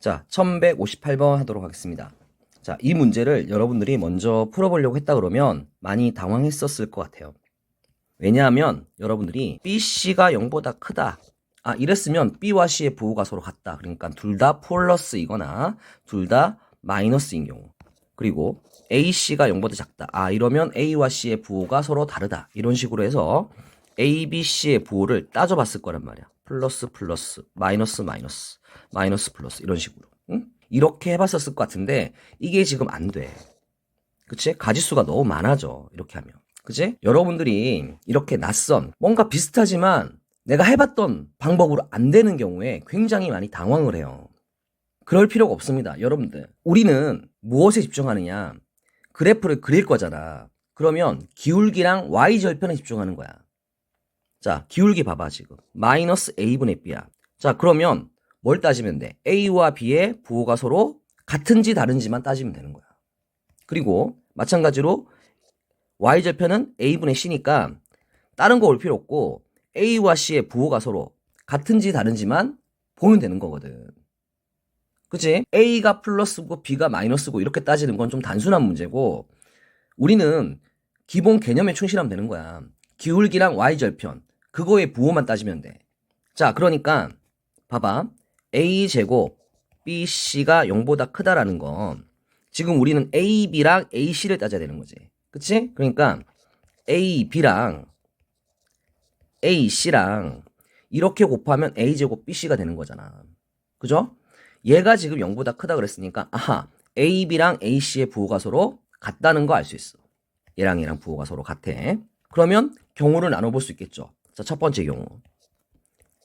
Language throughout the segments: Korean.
자, 1158번 하도록 하겠습니다. 자, 이 문제를 여러분들이 먼저 풀어보려고 했다 그러면 많이 당황했었을 것 같아요. 왜냐하면 여러분들이 BC가 0보다 크다. 이랬으면 B와 C의 부호가 서로 같다. 그러니까 둘 다 플러스이거나 둘 다 마이너스인 경우. 그리고 AC가 0보다 작다. 이러면 A와 C의 부호가 서로 다르다. 이런 식으로 해서 A, B, C의 부호를 따져봤을 거란 말이야. 플러스, 플러스, 마이너스, 마이너스, 마이너스, 플러스 이런 식으로. 응? 이렇게 해봤었을 것 같은데 이게 지금 안 돼. 그치? 가지수가 너무 많아져. 이렇게 하면. 그치? 여러분들이 이렇게 낯선 뭔가 비슷하지만 내가 해봤던 방법으로 안 되는 경우에 굉장히 많이 당황을 해요. 그럴 필요가 없습니다. 여러분들. 우리는 무엇에 집중하느냐? 그래프를 그릴 거잖아. 그러면 기울기랑 y절편에 집중하는 거야. 자, 기울기 봐봐, 지금. 마이너스 a분의 b야. 자, 그러면 뭘 따지면 돼? a와 b의 부호가 서로 같은지 다른지만 따지면 되는 거야. 그리고 마찬가지로 y절편은 a분의 c니까 다른 거 올 필요 없고 a와 c의 부호가 서로 같은지 다른지만 보면 되는 거거든. 그치? a가 플러스고 b가 마이너스고 이렇게 따지는 건 좀 단순한 문제고 우리는 기본 개념에 충실하면 되는 거야. 기울기랑 y절편 그거의 부호만 따지면 돼. 자, 그러니까 봐봐. a제곱 bc가 0보다 크다라는 건 지금 우리는 ab랑 ac를 따져야 되는 거지. 그치? 그러니까 ab랑 ac랑 이렇게 곱하면 a제곱 bc가 되는 거잖아. 그죠? 얘가 지금 0보다 크다 그랬으니까 ab랑 ac의 부호가 서로 같다는 거 알 수 있어. 얘랑 부호가 서로 같아. 그러면 경우를 나눠볼 수 있겠죠. 자, 첫 번째 경우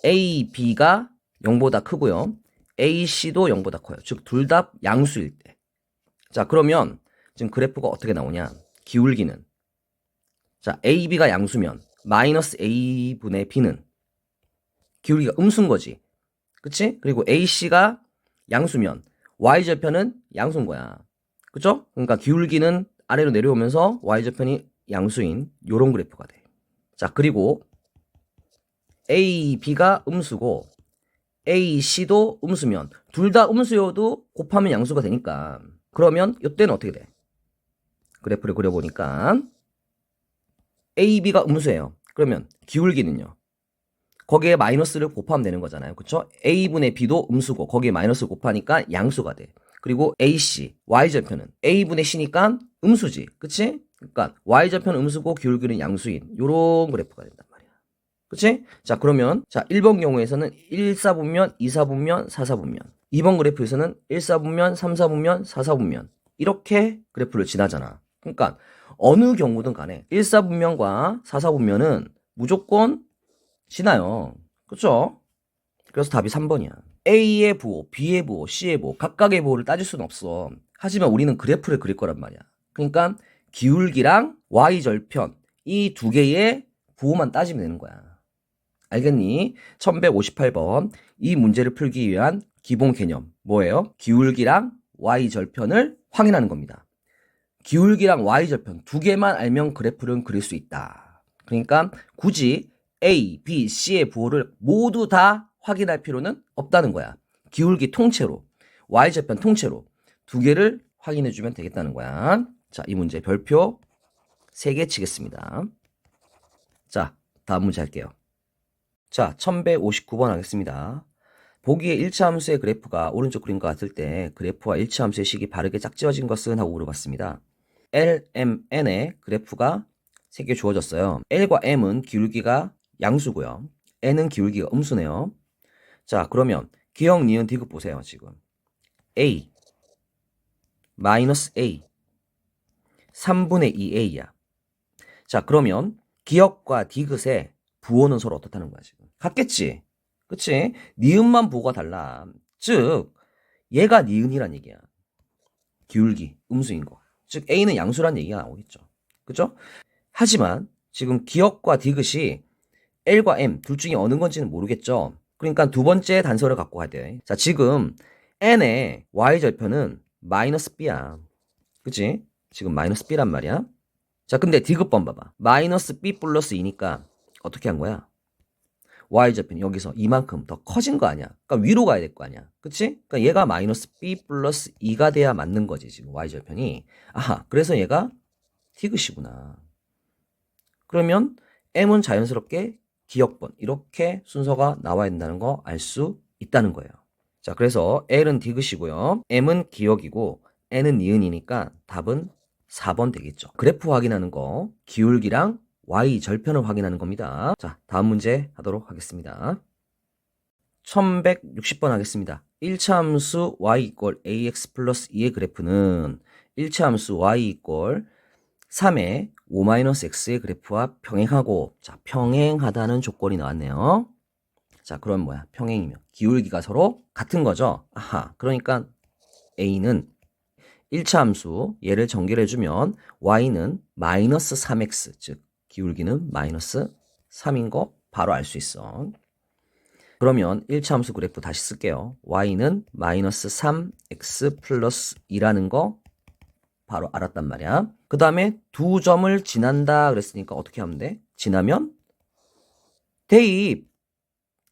a, b가 0보다 크고요. ac도 0보다 커요. 즉 둘 다 양수일 때. 자, 그러면 지금 그래프가 어떻게 나오냐? 기울기는 자, a, b가 양수면 마이너스 a분의 b는 기울기가 음수인 거지. 그치? 그리고 ac가 양수면 y절편은 양수인 거야. 그쵸? 그러니까 기울기는 아래로 내려오면서 y절편이 양수인 요런 그래프가 돼. 자, 그리고 a, b가 음수고 a, c도 음수면 둘 다 음수여도 곱하면 양수가 되니까 그러면 이때는 어떻게 돼? 그래프를 그려보니까 a, b가 음수예요. 그러면 기울기는요. 거기에 마이너스를 곱하면 되는 거잖아요. 그쵸? a분의 b도 음수고 거기에 마이너스 곱하니까 양수가 돼. 그리고 ac, y절편은 a분의 c니까 음수지. 그치? 그러니까 y절편 음수고 기울기는 양수인 요런 그래프가 된단 말이야. 그치? 자, 그러면 자 1번 경우에서는 1사분면, 2사분면, 4사분면 2번 그래프에서는 1사분면, 3사분면, 4사분면 이렇게 그래프를 지나잖아. 그러니까 어느 경우든 간에 1사분면과 4사분면은 무조건 지나요. 그쵸? 그래서 답이 3번이야. A의 부호, B의 부호, C의 부호, 각각의 부호를 따질 수는 없어. 하지만 우리는 그래프를 그릴 거란 말이야. 그러니까 기울기랑 Y절편 이 두 개의 부호만 따지면 되는 거야. 알겠니? 1158번 이 문제를 풀기 위한 기본 개념 뭐예요? 기울기랑 Y절편을 확인하는 겁니다. 기울기랑 Y절편 두 개만 알면 그래프를 그릴 수 있다. 그러니까 굳이 A, B, C의 부호를 모두 다 확인할 필요는 없다는 거야. 기울기 통째로, Y절편 통째로 두 개를 확인해주면 되겠다는 거야. 자, 이 문제 별표 3개 치겠습니다. 자, 다음 문제 할게요. 자, 1159번 하겠습니다. 보기에 1차 함수의 그래프가 오른쪽 그림과 같을 때 그래프와 1차 함수의 식이 바르게 짝지어진 것은? 하고 물어봤습니다. L, M, N의 그래프가 3개 주어졌어요. L과 M은 기울기가 양수고요. N은 기울기가 음수네요. 자, 그러면 기억, 니은, 디귿 보세요. 지금 A, 마이너스 A, 3분의 2A야. 자, 그러면 기억과 디귿의 부호는 서로 어떻다는 거야 지금? 같겠지? 그치? 니은만 부호가 달라. 즉 얘가 니은이란 얘기야. 기울기, 음수인 거. 즉 A는 양수란 얘기가 나오겠죠. 그죠? 하지만 지금 기억과 디귿이 L과 M 둘 중에 어느 건지는 모르겠죠. 그러니까 두 번째 단서를 갖고 가야 돼. 자, 지금 N의 Y절편은 마이너스 B야. 그치? 지금 마이너스 B란 말이야. 자, 근데 디귿번 봐봐. 마이너스 B 플러스 2니까 어떻게 한 거야? y절편 여기서 이만큼 더 커진 거 아니야. 그러니까 위로 가야 될 거 아니야. 그치? 그러니까 얘가 마이너스 b 플러스 2가 돼야 맞는 거지, 지금 y절편이. 아하, 그래서 얘가 디귿이구나. 그러면 m은 자연스럽게 기역번 이렇게 순서가 나와야 된다는 거 알 수 있다는 거예요. 자, 그래서 L은 디귿이고요. M은 기역이고 N은 니은이니까 답은 4번 되겠죠. 그래프 확인하는 거 기울기랑 y절편을 확인하는 겁니다. 자, 다음 문제 하도록 하겠습니다. 1160번 하겠습니다. 1차 함수 y 이퀄 ax 플러스 2의 그래프는 1차 함수 y 이퀄 3의 5-x의 그래프와 평행하고, 자, 평행하다는 조건이 나왔네요. 자, 그럼 뭐야? 평행이면 기울기가 서로 같은 거죠. 아하, 그러니까 a는 1차 함수 얘를 전개해주면 y는 마이너스 3x, 즉 기울기는 마이너스 3인 거 바로 알 수 있어. 그러면 1차 함수 그래프 다시 쓸게요. y는 마이너스 3x 플러스 2라는 거 바로 알았단 말이야. 그 다음에 두 점을 지난다 그랬으니까 어떻게 하면 돼? 지나면 대입.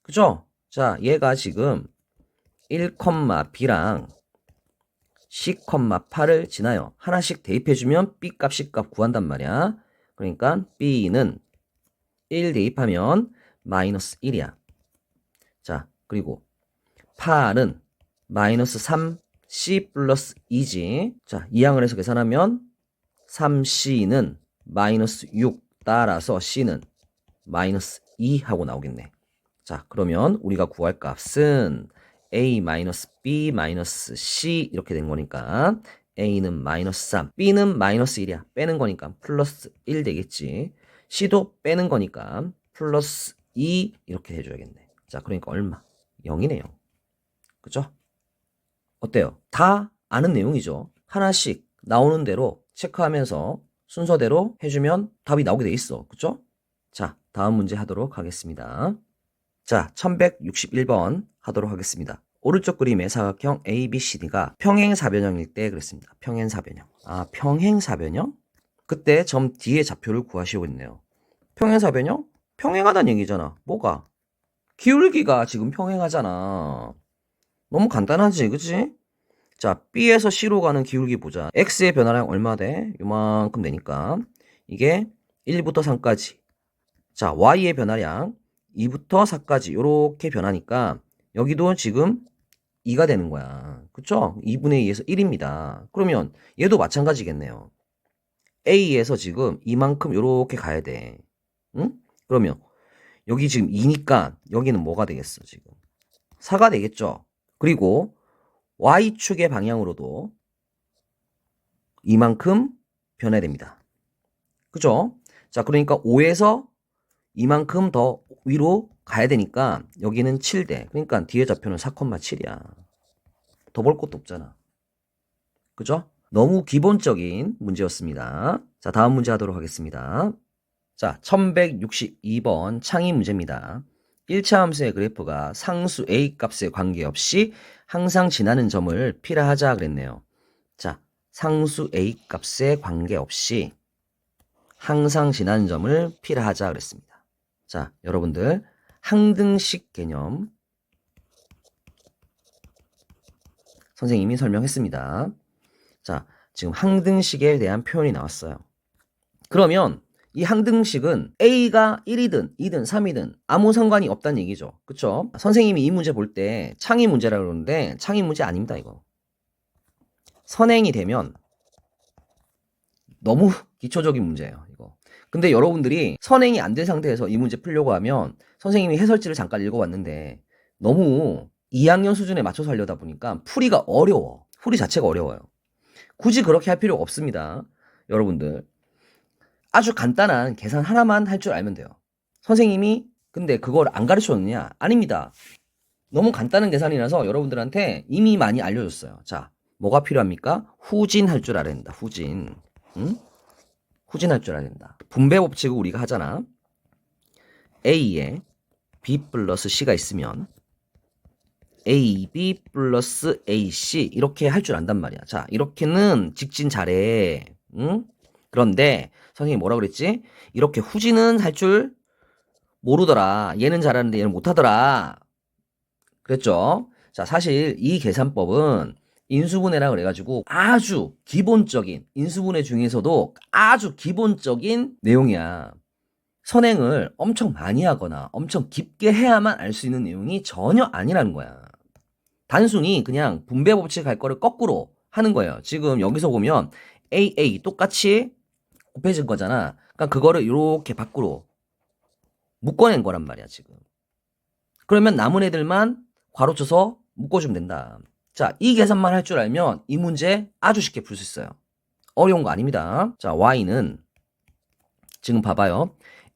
그죠? 자, 얘가 지금 1,b랑 C,8을 지나요. 하나씩 대입해주면 B 값, C 값 구한단 말이야. 그러니까 B는 1 대입하면 마이너스 1이야. 자, 그리고 8은 마이너스 3C 플러스 2지. 자, 이항을 해서 계산하면 3C는 마이너스 6 따라서 C는 마이너스 2 하고 나오겠네. 자, 그러면 우리가 구할 값은 A 마이너스 B 마이너스 C 이렇게 된 거니까 A는 마이너스 3, B는 마이너스 1이야. 빼는 거니까 플러스 1 되겠지. C도 빼는 거니까 플러스 2 이렇게 해줘야겠네. 자, 그러니까 얼마? 0이네요. 그죠? 어때요? 다 아는 내용이죠. 하나씩 나오는 대로 체크하면서 순서대로 해주면 답이 나오게 돼 있어. 그죠? 자, 다음 문제 하도록 하겠습니다. 자, 1161번 하도록 하겠습니다. 오른쪽 그림의 사각형 ABCD가 평행사변형일 때 그랬습니다. 평행사변형. 아, 평행사변형? 그때 점 D의 좌표를 구하시고 있네요. 평행사변형? 평행하다는 얘기잖아. 뭐가? 기울기가 지금 평행하잖아. 너무 간단하지, 그치? 자, B에서 C로 가는 기울기 보자. X의 변화량 얼마 돼? 요만큼 되니까. 이게 1부터 3까지. 자, Y의 변화량 2부터 4까지 이렇게 변하니까 여기도 지금 2가 되는 거야. 그쵸? 2분의 2에서 1입니다. 그러면 얘도 마찬가지겠네요. A에서 지금 이만큼 이렇게 가야 돼. 응? 그러면 여기 지금 2니까 여기는 뭐가 되겠어, 지금? 4가 되겠죠? 그리고 Y축의 방향으로도 이만큼 변해야 됩니다. 그죠? 자, 그러니까 5에서 이만큼 더 위로 가야 되니까 여기는 7대. 그러니까 뒤에 좌표는 4,7이야. 더 볼 것도 없잖아. 그죠? 너무 기본적인 문제였습니다. 자, 다음 문제 하도록 하겠습니다. 자, 1162번 창의 문제입니다. 1차 함수의 그래프가 상수 A 값에 관계없이 항상 지나는 점을 필하하자 그랬네요. 자, 상수 A 값에 관계없이 항상 지나는 점을 필하하자 그랬습니다. 자, 여러분들 항등식 개념 선생님이 설명했습니다. 자, 지금 항등식에 대한 표현이 나왔어요. 그러면 이 항등식은 A가 1이든 2든 3이든 아무 상관이 없다는 얘기죠. 그쵸? 선생님이 이 문제 볼 때 창의 문제라고 그러는데 창의 문제 아닙니다, 이거. 선행이 되면 너무 기초적인 문제예요, 이거. 근데 여러분들이 선행이 안 된 상태에서 이 문제 풀려고 하면 선생님이 해설지를 잠깐 읽어봤는데 너무 2학년 수준에 맞춰서 하려다 보니까 풀이가 어려워. 풀이 자체가 어려워요. 굳이 그렇게 할 필요가 없습니다. 여러분들. 아주 간단한 계산 하나만 할 줄 알면 돼요. 선생님이 근데 그걸 안 가르쳐줬느냐? 아닙니다. 너무 간단한 계산이라서 여러분들한테 이미 많이 알려줬어요. 자, 뭐가 필요합니까? 후진할 줄 알아야 된다. 후진. 응? 후진할 줄 알아야 된다. 분배 법칙을 우리가 하잖아. A에 B 플러스 C가 있으면 AB 플러스 AC 이렇게 할 줄 안단 말이야. 자, 이렇게는 직진 잘해. 응? 그런데 선생님이 뭐라 그랬지? 이렇게 후진은 할 줄 모르더라. 얘는 잘하는데 얘는 못하더라. 그랬죠? 자, 사실 이 계산법은 인수분해라 그래가지고 아주 기본적인, 인수분해 중에서도 아주 기본적인 내용이야. 선행을 엄청 많이 하거나 엄청 깊게 해야만 알 수 있는 내용이 전혀 아니라는 거야. 단순히 그냥 분배 법칙 할 거를 거꾸로 하는 거예요. 지금 여기서 보면 AA 똑같이 곱해진 거잖아. 그러니까 그거를 이렇게 밖으로 묶어낸 거란 말이야, 지금. 그러면 남은 애들만 괄호쳐서 묶어주면 된다. 자, 이 계산만 할 줄 알면 이 문제 아주 쉽게 풀 수 있어요. 어려운 거 아닙니다. 자, Y는 지금 봐봐요.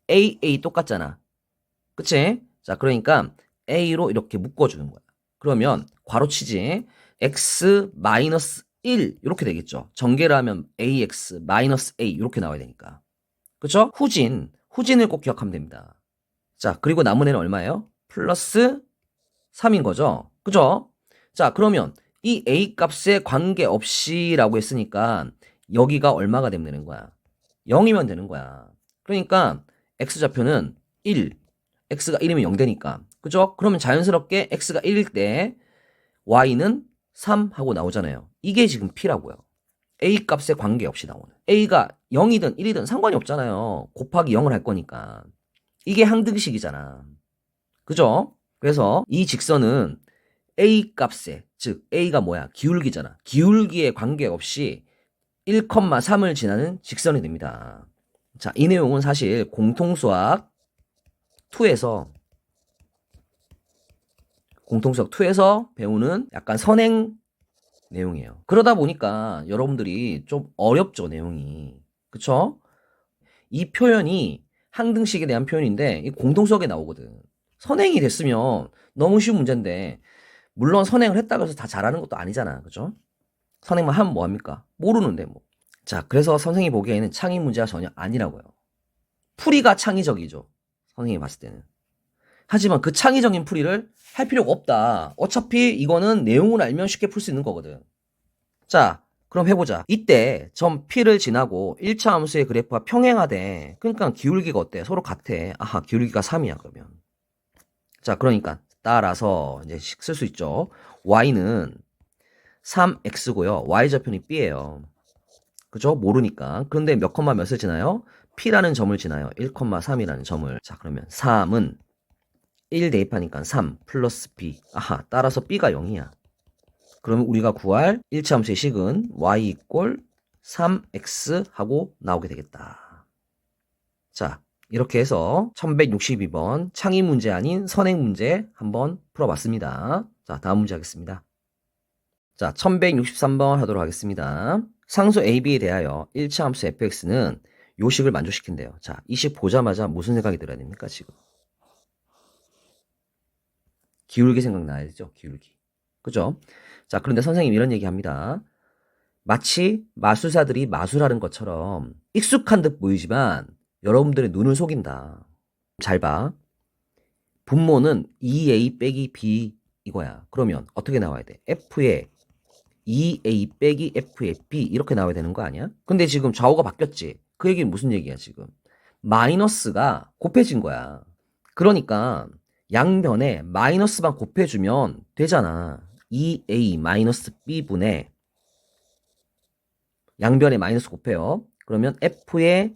AA 똑같잖아. 그치? 자, 그러니까 A로 이렇게 묶어주는 거야. 그러면 괄호치지 X 마이너스 1 이렇게 되겠죠. 전개를 하면 AX 마이너스 A 이렇게 나와야 되니까. 그쵸? 후진을 꼭 기억하면 됩니다. 자, 그리고 남은 애는 얼마예요? 플러스 3인 거죠. 그죠? 자, 그러면 이 A 값에 관계없이 라고 했으니까 여기가 얼마가 되면 되는 거야? 0이면 되는 거야. 그러니까 X좌표는 1, X가 1이면 0 되니까. 그죠? 그러면 자연스럽게 X가 1일 때 Y는 3 하고 나오잖아요. 이게 지금 P라고요. A 값에 관계없이 나오는. A가 0이든 1이든 상관이 없잖아요. 곱하기 0을 할 거니까. 이게 항등식이잖아. 그죠? 그래서 이 직선은 A 값에, 즉 A가 뭐야? 기울기잖아. 기울기에 관계없이 1,3을 지나는 직선이 됩니다. 자, 이 내용은 사실 공통수학 2에서 배우는 약간 선행 내용이에요. 그러다 보니까 여러분들이 좀 어렵죠, 내용이. 그쵸? 이 표현이 항등식에 대한 표현인데 이 공통수학에 나오거든. 선행이 됐으면 너무 쉬운 문제인데 물론 선행을 했다고 해서 다 잘하는 것도 아니잖아. 그죠? 선행만 하면 뭐합니까? 모르는데 뭐. 자, 그래서 선생님이 보기에는 창의 문제가 전혀 아니라고요. 풀이가 창의적이죠. 선생님이 봤을 때는. 하지만 그 창의적인 풀이를 할 필요가 없다. 어차피 이거는 내용을 알면 쉽게 풀 수 있는 거거든. 자, 그럼 해보자. 이때 점 P를 지나고 1차 함수의 그래프가 평행하대. 그러니까 기울기가 어때? 서로 같아. 아하, 기울기가 3이야, 그러면. 자, 그러니까 따라서 이제 쓸 수 있죠. Y는 3X고요. Y좌표는 B예요. 그죠? 모르니까. 그런데 몇 컴마 몇을 지나요? P라는 점을 지나요. 1,3이라는 점을. 자, 그러면 3은 1 대입하니까 3 플러스 B. 아하, 따라서 B가 0이야. 그러면 우리가 구할 1차 함수의 식은 y 이꼴 3x 하고 나오게 되겠다. 자, 이렇게 해서 1162번 창의 문제 아닌 선행 문제 한번 풀어봤습니다. 자, 다음 문제 하겠습니다. 자, 1163번 하도록 하겠습니다. 상수 AB에 대하여 1차 함수 fx는 요 식을 만족시킨대요. 자, 이 식 보자마자 무슨 생각이 들어야 됩니까, 지금? 기울기 생각나야 되죠, 기울기. 그죠? 자, 그런데 선생님이 이런 얘기 합니다. 마치 마술사들이 마술하는 것처럼 익숙한 듯 보이지만 여러분들의 눈을 속인다. 잘 봐. 분모는 2a 빼기 b 이거야. 그러면 어떻게 나와야 돼? f에 2a 빼기 f에 b 이렇게 나와야 되는 거 아니야? 근데 지금 좌우가 바뀌었지. 그 얘기는 무슨 얘기야 지금? 마이너스가 곱해진 거야. 그러니까 양변에 마이너스만 곱해주면 되잖아. 2a 마이너스 b분의 양변에 마이너스 곱해요. 그러면 f의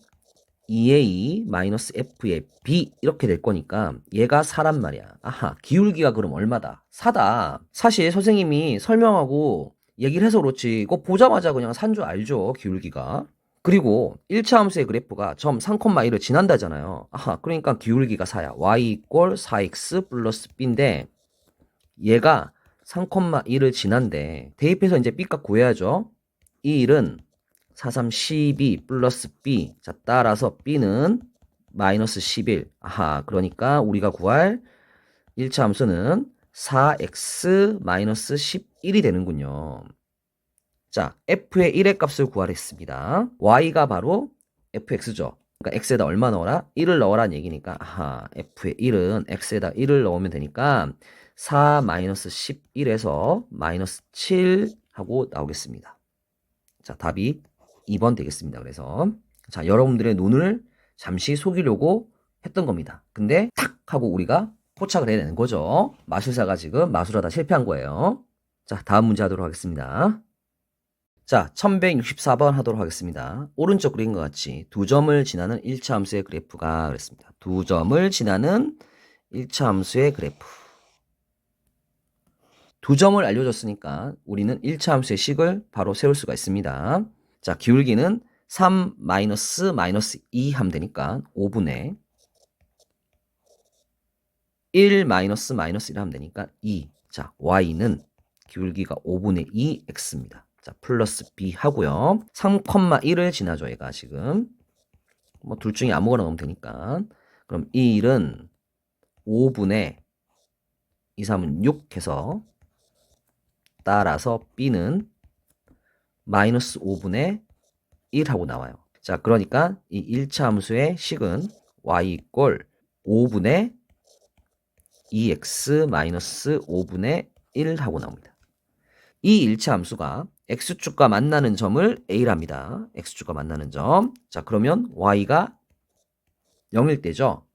2a 마이너스 f의 b 이렇게 될 거니까 얘가 4란 말이야. 아하, 기울기가 그럼 얼마다? 4다. 사실 선생님이 설명하고 얘기를 해서 그렇지 이거 보자마자 그냥 산 줄 알죠, 기울기가. 그리고 1차 함수의 그래프가 점 3,1을 지난다잖아요. 아하, 그러니까 기울기가 4야. y 이꼴 4x 플러스 b인데 얘가 3,1을 지난데 대입해서 이제 b값 구해야죠. 이 1은 4, 3, 12 플러스 b. 자, 따라서 b는 마이너스 11. 아하, 그러니까 우리가 구할 1차 함수는 4x 마이너스 11이 되는군요. 자, f의 1의 값을 구하랬습니다. y가 바로 fx죠. 그러니까 x에다 얼마 넣어라? 1을 넣어라는 얘기니까 아하, f의 1은 x에다 1을 넣으면 되니까 4 마이너스 11에서 마이너스 7 하고 나오겠습니다. 자, 답이 2번 되겠습니다. 그래서 자, 여러분들의 눈을 잠시 속이려고 했던 겁니다. 근데 탁 하고 우리가 포착을 해야 되는 거죠. 마술사가 지금 마술하다 실패한 거예요. 자, 다음 문제 하도록 하겠습니다. 자, 1164번 하도록 하겠습니다. 오른쪽 그림과 같이 두 점을 지나는 1차 함수의 그래프가 그랬습니다. 두 점을 지나는 1차 함수의 그래프. 두 점을 알려줬으니까 우리는 1차 함수의 식을 바로 세울 수가 있습니다. 자, 기울기는 3 -2 하면 되니까 5분의 1 -1 하면 되니까 2. 자, y는 기울기가 5분의 2 x입니다. 자, 플러스 b 하고요. 3,1을 지나죠, 얘가 지금. 뭐 둘 중에 아무거나 넣으면 되니까. 그럼 이 1은 5분의 2, 3은 6 해서 따라서 b는 마이너스 5분의 1 하고 나와요. 자, 그러니까 이 1차 함수의 식은 y 이꼴 5분의 2x 마이너스 5분의 1 하고 나옵니다. 이 1차 함수가 x축과 만나는 점을 a랍니다. x축과 만나는 점. 자, 그러면 y가 0일 때죠.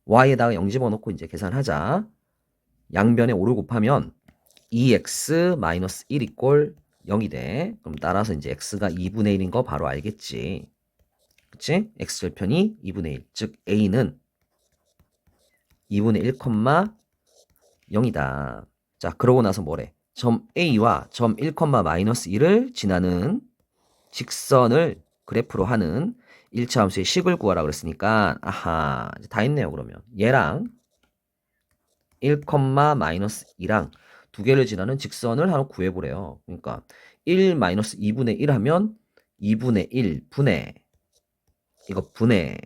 y에다가 0 집어넣고 이제 계산하자. 양변에 5를 곱하면 2x 마이너스 1 이꼴 0이 돼. 그럼 따라서 이제 x가 2분의 1인 거 바로 알겠지. 그치? x절편이 2분의 1. 즉 a는 2분의 1, 0이다. 자, 그러고 나서 뭐래? 점 A와 점 1, 마이너스 1을 지나는 직선을 그래프로 하는 1차 함수의 식을 구하라 그랬으니까 아하, 이제 다 했네요. 그러면 얘랑 1, 마이너스 2랑 두 개를 지나는 직선을 하나 구해보래요. 그러니까 1 마이너스 2분의 1 하면 2분의 1 분의 이거 분의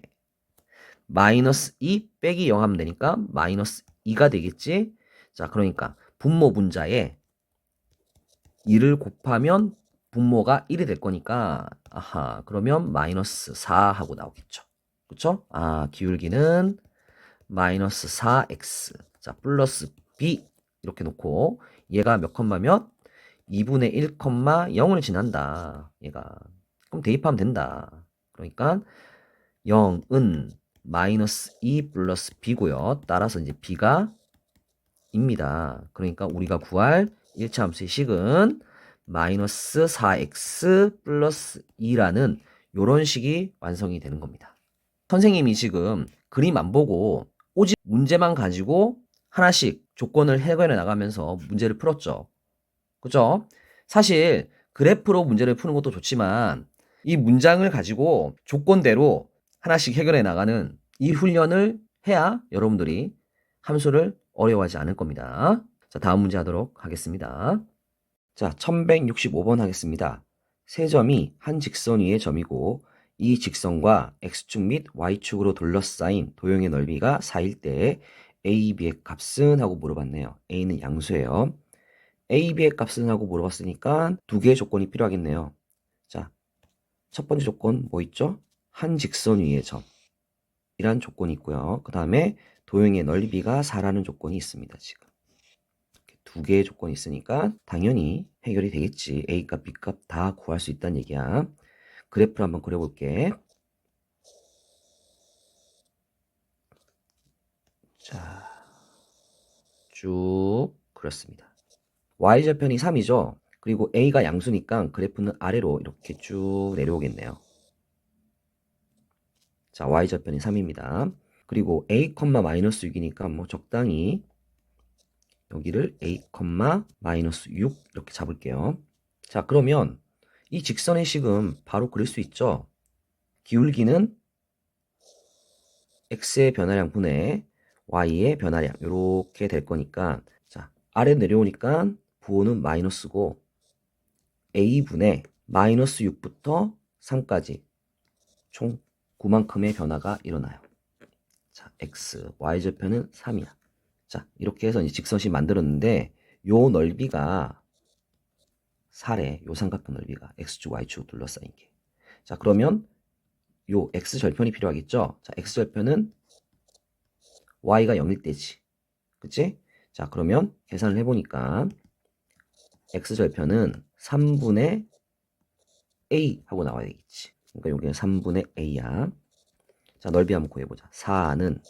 마이너스 2 빼기 0 하면 되니까 마이너스 2가 되겠지. 자, 그러니까 분모 분자에 2를 곱하면 분모가 1이 될 거니까 아하, 그러면 마이너스 4 하고 나오겠죠. 그쵸? 아, 기울기는 마이너스 4x. 자, 플러스 b 이렇게 놓고 얘가 몇 컴마 몇? 2분의 1, 0을 지난다. 얘가. 그럼 대입하면 된다. 그러니까 0은 마이너스 2 플러스 b고요. 따라서 이제 b가 입니다. 그러니까 우리가 구할 1차 함수의 식은 마이너스 4x 플러스 2라는 요런 식이 완성이 되는 겁니다. 선생님이 지금 그림 안 보고 오직 문제만 가지고 하나씩 조건을 해결해 나가면서 문제를 풀었죠. 그죠? 사실 그래프로 문제를 푸는 것도 좋지만 이 문장을 가지고 조건대로 하나씩 해결해 나가는 이 훈련을 해야 여러분들이 함수를 어려워하지 않을 겁니다. 자, 다음 문제 하도록 하겠습니다. 자, 1165번 하겠습니다. 세 점이 한 직선 위의 점이고 이 직선과 x축 및 y축으로 둘러싸인 도형의 넓이가 4일 때에 a, b의 값은? 하고 물어봤네요. a는 양수예요. a, b의 값은? 하고 물어봤으니까 두 개의 조건이 필요하겠네요. 자, 첫 번째 조건 뭐 있죠? 한 직선 위의 점 이란 조건이 있고요. 그 다음에 도형의 넓이가 4라는 조건이 있습니다. 지금 두 개의 조건이 있으니까 당연히 해결이 되겠지. A값, B값 다 구할 수 있다는 얘기야. 그래프를 한번 그려볼게. 자, 쭉 그렸습니다. Y절편이 3이죠. 그리고 A가 양수니까 그래프는 아래로 이렇게 쭉 내려오겠네요. 자, Y절편이 3입니다. 그리고 A, 마이너스 6이니까 뭐 적당히 여기를 A, 마이너스 6 이렇게 잡을게요. 자, 그러면 이 직선의 식은 바로 그릴 수 있죠. 기울기는 x의 변화량 분의 y의 변화량 이렇게 될 거니까 자, 아래 내려오니까 부호는 마이너스고 a분의 마이너스 6부터 3까지 총 9만큼의 변화가 일어나요. 자, x, y절편은 3이야. 자, 이렇게 해서 이제 직선식 만들었는데 요 넓이가 4래. 요 삼각형 넓이가 x축, y축 둘러싸인 게. 자, 그러면 요 x절편이 필요하겠죠? 자, x절편은 y가 0일 때지. 그치? 자, 그러면 계산을 해보니까 x절편은 3분의 a 하고 나와야 되겠지. 그러니까 여기는 3분의 a야. 자, 넓이 한번 구해보자. 4는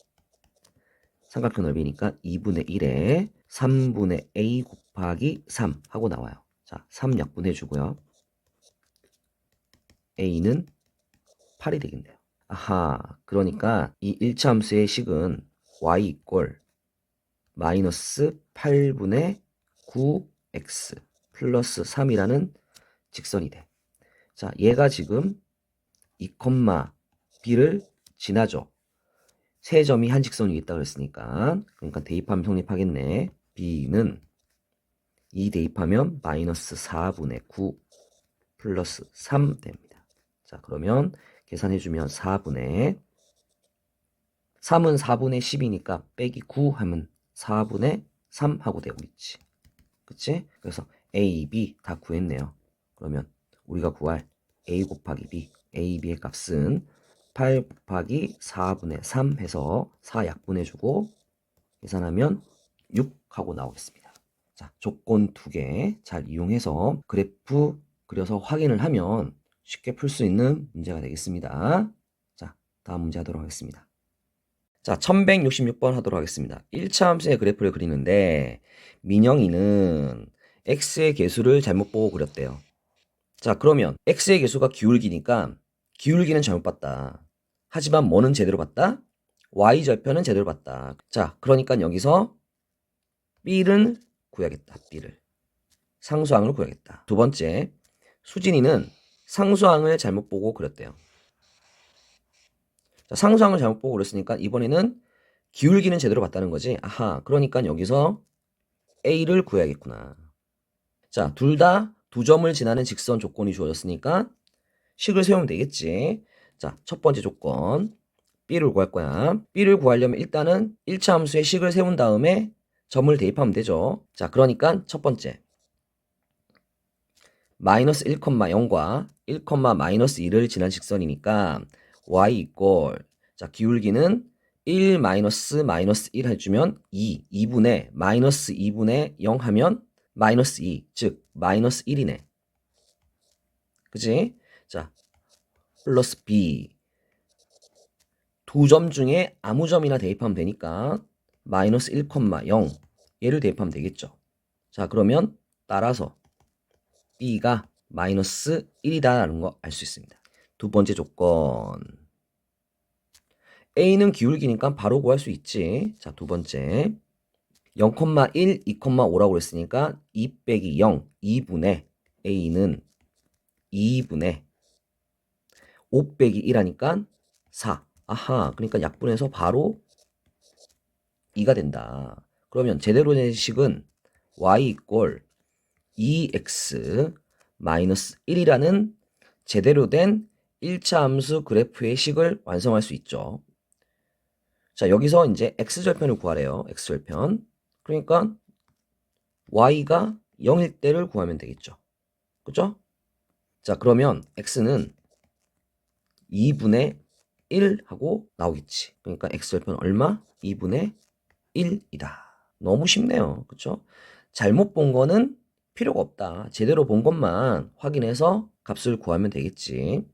삼각형 넓이니까 2분의 1에 3분의 a 곱하기 3 하고 나와요. 자, 3 약분해주고요. a는 8이 되겠네요. 아하, 그러니까 이 1차 함수의 식은 y 이꼴 마이너스 8분의 9x 플러스 3이라는 직선이 돼. 자, 얘가 지금 2, b를 지나죠. 세 점이 한 직선이 있다 그랬으니까, 그러니까 대입하면 성립하겠네. b는 2 대입하면 마이너스 4분의 9 플러스 3 됩니다. 자, 그러면 계산해주면 3은 4분의 10이니까 빼기 9 하면 4분의 3 하고 되고 있지. 그치? 그래서 A, B 다 구했네요. 그러면 우리가 구할 A 곱하기 B, A, B의 값은 8 곱하기 4분의 3 해서 4 약분해주고 계산하면 6 하고 나오겠습니다. 자, 조건 2개 잘 이용해서 그래프 그려서 확인을 하면 쉽게 풀 수 있는 문제가 되겠습니다. 자, 다음 문제 하도록 하겠습니다. 자, 1166번 하도록 하겠습니다. 1차 함수의 그래프를 그리는데 민영이는 x의 개수를 잘못 보고 그렸대요. 자, 그러면 x의 개수가 기울기니까 기울기는 잘못 봤다. 하지만 뭐는 제대로 봤다? y절편은 제대로 봤다. 자, 그러니까 여기서 b를 구해야겠다. b를. 상수항을 구해야겠다. 두 번째, 수진이는 상수항을 잘못 보고 그렸대요. 자, 상수항을 잘못 보고 그랬으니까 이번에는 기울기는 제대로 봤다는 거지. 아하, 그러니까 여기서 A를 구해야겠구나. 자, 둘 다 두 점을 지나는 직선 조건이 주어졌으니까 식을 세우면 되겠지. 자, 첫 번째 조건 B를 구할 거야. B를 구하려면 일단은 1차 함수에 식을 세운 다음에 점을 대입하면 되죠. 자, 그러니까 첫 번째 마이너스 1,0과 1, 마이너스 2를 지난 직선이니까 y 이꼴 자, 기울기는 1 마이너스 1 해주면 2분의 마이너스 2분의 0 하면 마이너스 2, 즉 마이너스 1이네. 그치? 자, 플러스 b 두 점 중에 아무 점이나 대입하면 되니까 마이너스 1,0 얘를 대입하면 되겠죠. 자, 그러면 따라서 b가 마이너스 1이다라는 거 알 수 있습니다. 두 번째 조건 A는 기울기니까 바로 구할 수 있지. 자, 두 번째 0,1, 2,5라고 그랬으니까 2 빼기 0, 2분의 A는 2분의 5 빼기 1하니까 4. 아하, 그러니까 약분해서 바로 2가 된다. 그러면 제대로 된 식은 y 이꼴 2x 마이너스 1이라는 제대로 된 1차 함수 그래프의 식을 완성할 수 있죠. 자, 여기서 이제 x절편을 구하래요. x절편. 그러니까 y가 0일 때를 구하면 되겠죠. 그죠? 자, 그러면 x는 2분의 1 하고 나오겠지. 그러니까 x절편 얼마? 2분의 1이다. 너무 쉽네요. 그쵸? 잘못 본 거는 필요가 없다. 제대로 본 것만 확인해서 값을 구하면 되겠지.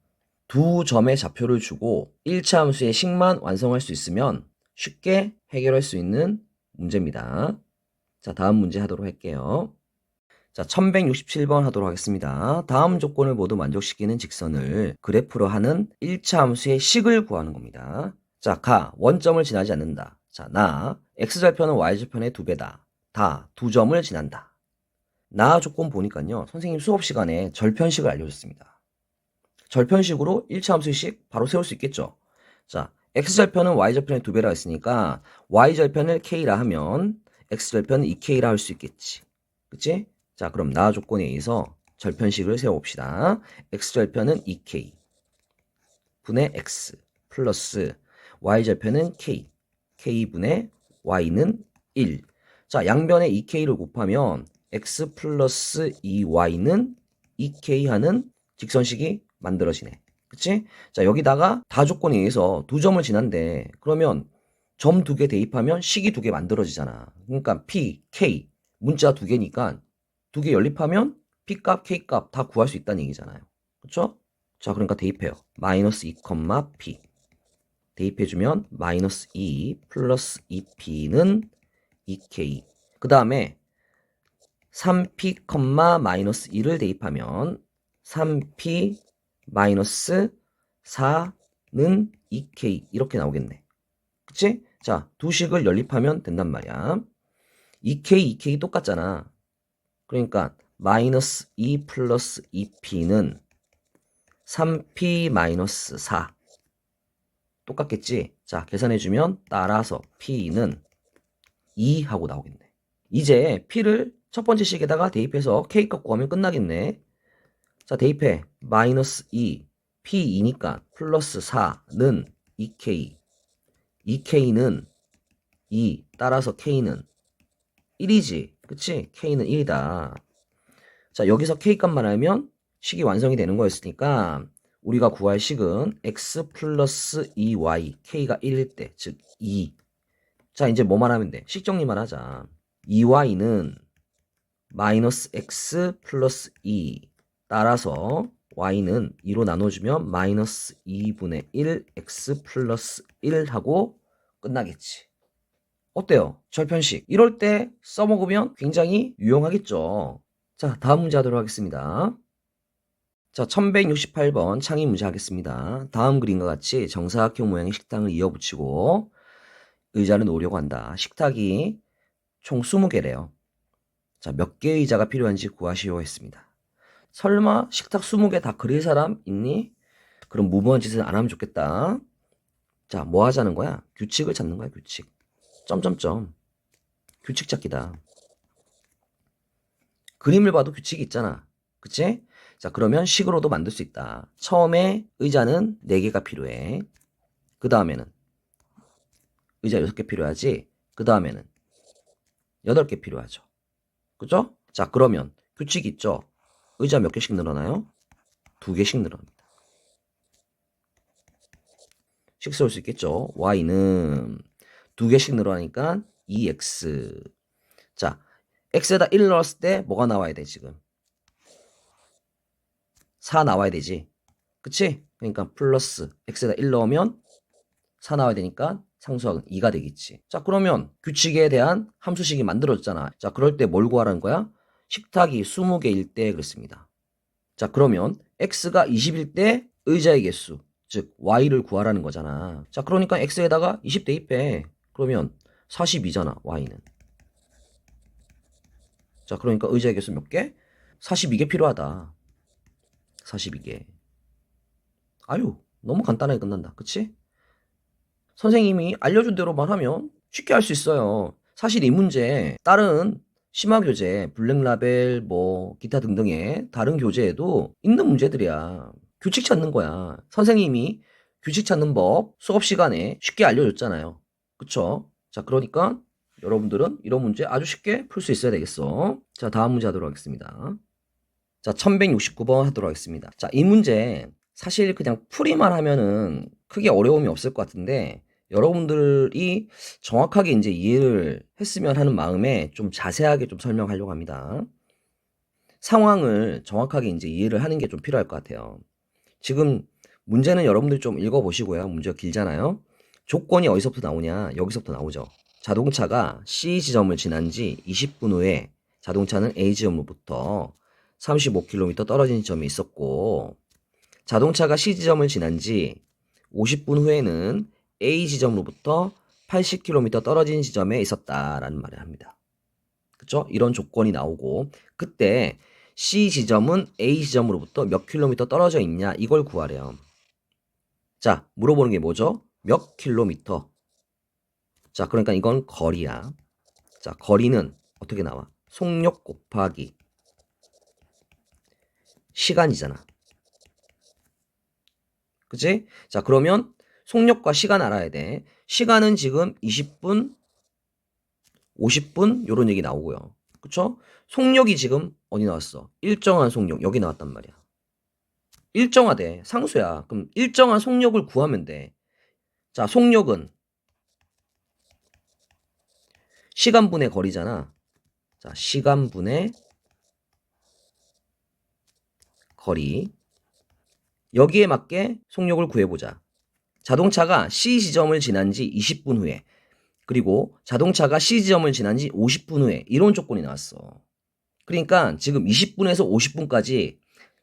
두 점의 좌표를 주고 1차 함수의 식만 완성할 수 있으면 쉽게 해결할 수 있는 문제입니다. 자, 다음 문제 하도록 할게요. 자, 1167번 하도록 하겠습니다. 다음 조건을 모두 만족시키는 직선을 그래프로 하는 1차 함수의 식을 구하는 겁니다. 자, 원점을 지나지 않는다. 자, x절편은 y절편의 2배다. 다 두 점을 지난다. 조건 보니까요. 선생님 수업 시간에 절편식을 알려줬습니다. 절편식으로 1차 함수의 식 바로 세울 수 있겠죠. 자, x절편은 y절편의 2배라 했으니까 y절편을 k라 하면 x절편은 2k라 할 수 있겠지. 그치? 자, 그럼 조건에 의해서 절편식을 세워봅시다. x절편은 2k 분의 x 플러스 y절편은 k k분의 y는 1. 자, 양변에 2k를 곱하면 x 플러스 2y는 2k 하는 직선식이 만들어지네. 그치? 자, 여기다가 다 조건에 의해서 두 점을 지난데 그러면 점 2개 대입하면 식이 2개 만들어지잖아. 그러니까 p, k 문자 2개니까 2개 연립하면 p값, k값 다 구할 수 있다는 얘기잖아요. 그쵸? 자, 그러니까 대입해요. 마이너스 2, p 대입해주면 마이너스 2 플러스 2p는 2k. 그 다음에 3p, 마이너스 2를 대입하면 3p 마이너스 4는 2k 이렇게 나오겠네. 그치? 자, 두 식을 연립하면 된단 말이야. 2k, 2k 똑같잖아. 그러니까 마이너스 2 플러스 2p는 3p 마이너스 4 똑같겠지? 자, 계산해주면 따라서 p는 2 하고 나오겠네. 이제 p를 첫 번째 식에다가 대입해서 k값 구하면 끝나겠네. 자, 대입해. 마이너스 2, p2니까 플러스 4는 2k. 2k는 2, 따라서 k는 1이지. 그치? k는 1이다. 자, 여기서 k값만 알면 식이 완성이 되는 거였으니까 우리가 구할 식은 x 플러스 2y, k가 1일 때, 즉 2. 자, 이제 뭐만 하면 돼? 식 정리만 하자. 2y는 마이너스 x 플러스 2 따라서 y는 2로 나눠주면 마이너스 2분의 1 x 플러스 1 하고 끝나겠지. 어때요? 절편식. 이럴 때 써먹으면 굉장히 유용하겠죠. 자, 다음 문제 하도록 하겠습니다. 자, 1168번 창의 문제 하겠습니다. 다음 그림과 같이 정사각형 모양의 식탁을 이어붙이고 의자를 놓으려고 한다. 식탁이 총 20개래요. 자, 몇 개의 의자가 필요한지 구하시오 했습니다. 설마 식탁 20개 다 그릴 사람 있니? 그럼 무모한 짓을 안 하면 좋겠다. 자, 뭐 하자는 거야? 규칙을 찾는 거야, 규칙. 점점점. 규칙 찾기다. 그림을 봐도 규칙이 있잖아. 그치? 자, 그러면 식으로도 만들 수 있다. 처음에 의자는 4개가 필요해. 그 다음에는 의자 6개 필요하지? 그 다음에는 8개 필요하죠. 그죠? 자, 그러면 규칙이 있죠? 의자 몇 개씩 늘어나요? 2개씩 늘어납니다. 식 세울 수 있겠죠? y는 2개씩 늘어나니까 2x. 자, x에다 1 넣었을 때 뭐가 나와야 돼, 지금? 4 나와야 되지. 그치? 그러니까 플러스 x에다 1 넣으면 4 나와야 되니까 상수항은 2가 되겠지. 자, 그러면 규칙에 대한 함수식이 만들어졌잖아. 자, 그럴 때 뭘 구하라는 거야? 식탁이 20개일 때 그랬습니다. 자, 그러면 x가 20일 때 의자의 개수, 즉 y를 구하라는 거잖아. 자, 그러니까 x에다가 20 대입해. 그러면 42잖아, y는. 자, 그러니까 의자의 개수 몇 개? 42개 필요하다. 42개. 아유, 너무 간단하게 끝난다. 그치? 선생님이 알려준 대로만 하면 쉽게 할 수 있어요. 사실 이 문제 다른 심화교재, 블랙라벨, 뭐 기타 등등의 다른 교재에도 있는 문제들이야. 규칙 찾는 거야. 선생님이 규칙 찾는 법 수업 시간에 쉽게 알려줬잖아요. 그쵸? 자, 그러니까 여러분들은 이런 문제 아주 쉽게 풀 수 있어야 되겠어. 자, 다음 문제 하도록 하겠습니다. 자, 1169번 하도록 하겠습니다. 자, 이 문제 사실 그냥 풀이만 하면은 크게 어려움이 없을 것 같은데 여러분들이 정확하게 이제 이해를 했으면 하는 마음에 좀 자세하게 좀 설명하려고 합니다. 상황을 정확하게 이제 이해를 하는 게 좀 필요할 것 같아요. 지금 문제는 여러분들 좀 읽어보시고요. 문제가 길잖아요. 조건이 어디서부터 나오냐? 여기서부터 나오죠. 자동차가 C 지점을 지난 지 20분 후에 자동차는 A 지점으로부터 35km 떨어진 지점에 있었고 자동차가 C 지점을 지난 지 50분 후에는 A 지점으로부터 80km 떨어진 지점에 있었다라는 말을 합니다. 그쵸? 이런 조건이 나오고 그때 C 지점은 A 지점으로부터 몇 킬로미터 떨어져 있냐 이걸 구하래요. 자, 물어보는 게 뭐죠? 몇 킬로미터. 자, 그러니까 이건 거리야. 자, 거리는 어떻게 나와? 속력 곱하기 시간이잖아. 그치? 자, 그러면 속력과 시간 알아야 돼. 시간은 지금 20분, 50분 요런 얘기 나오고요. 그쵸? 속력이 지금 어디 나왔어? 일정한 속력 여기 나왔단 말이야. 일정하대. 상수야. 그럼 일정한 속력을 구하면 돼. 자, 속력은 시간분의 거리잖아. 자, 시간분의 거리. 여기에 맞게 속력을 구해보자. 자동차가 C 지점을 지난 지 20분 후에 그리고 자동차가 C 지점을 지난 지 50분 후에 이런 조건이 나왔어. 그러니까 지금 20분에서 50분까지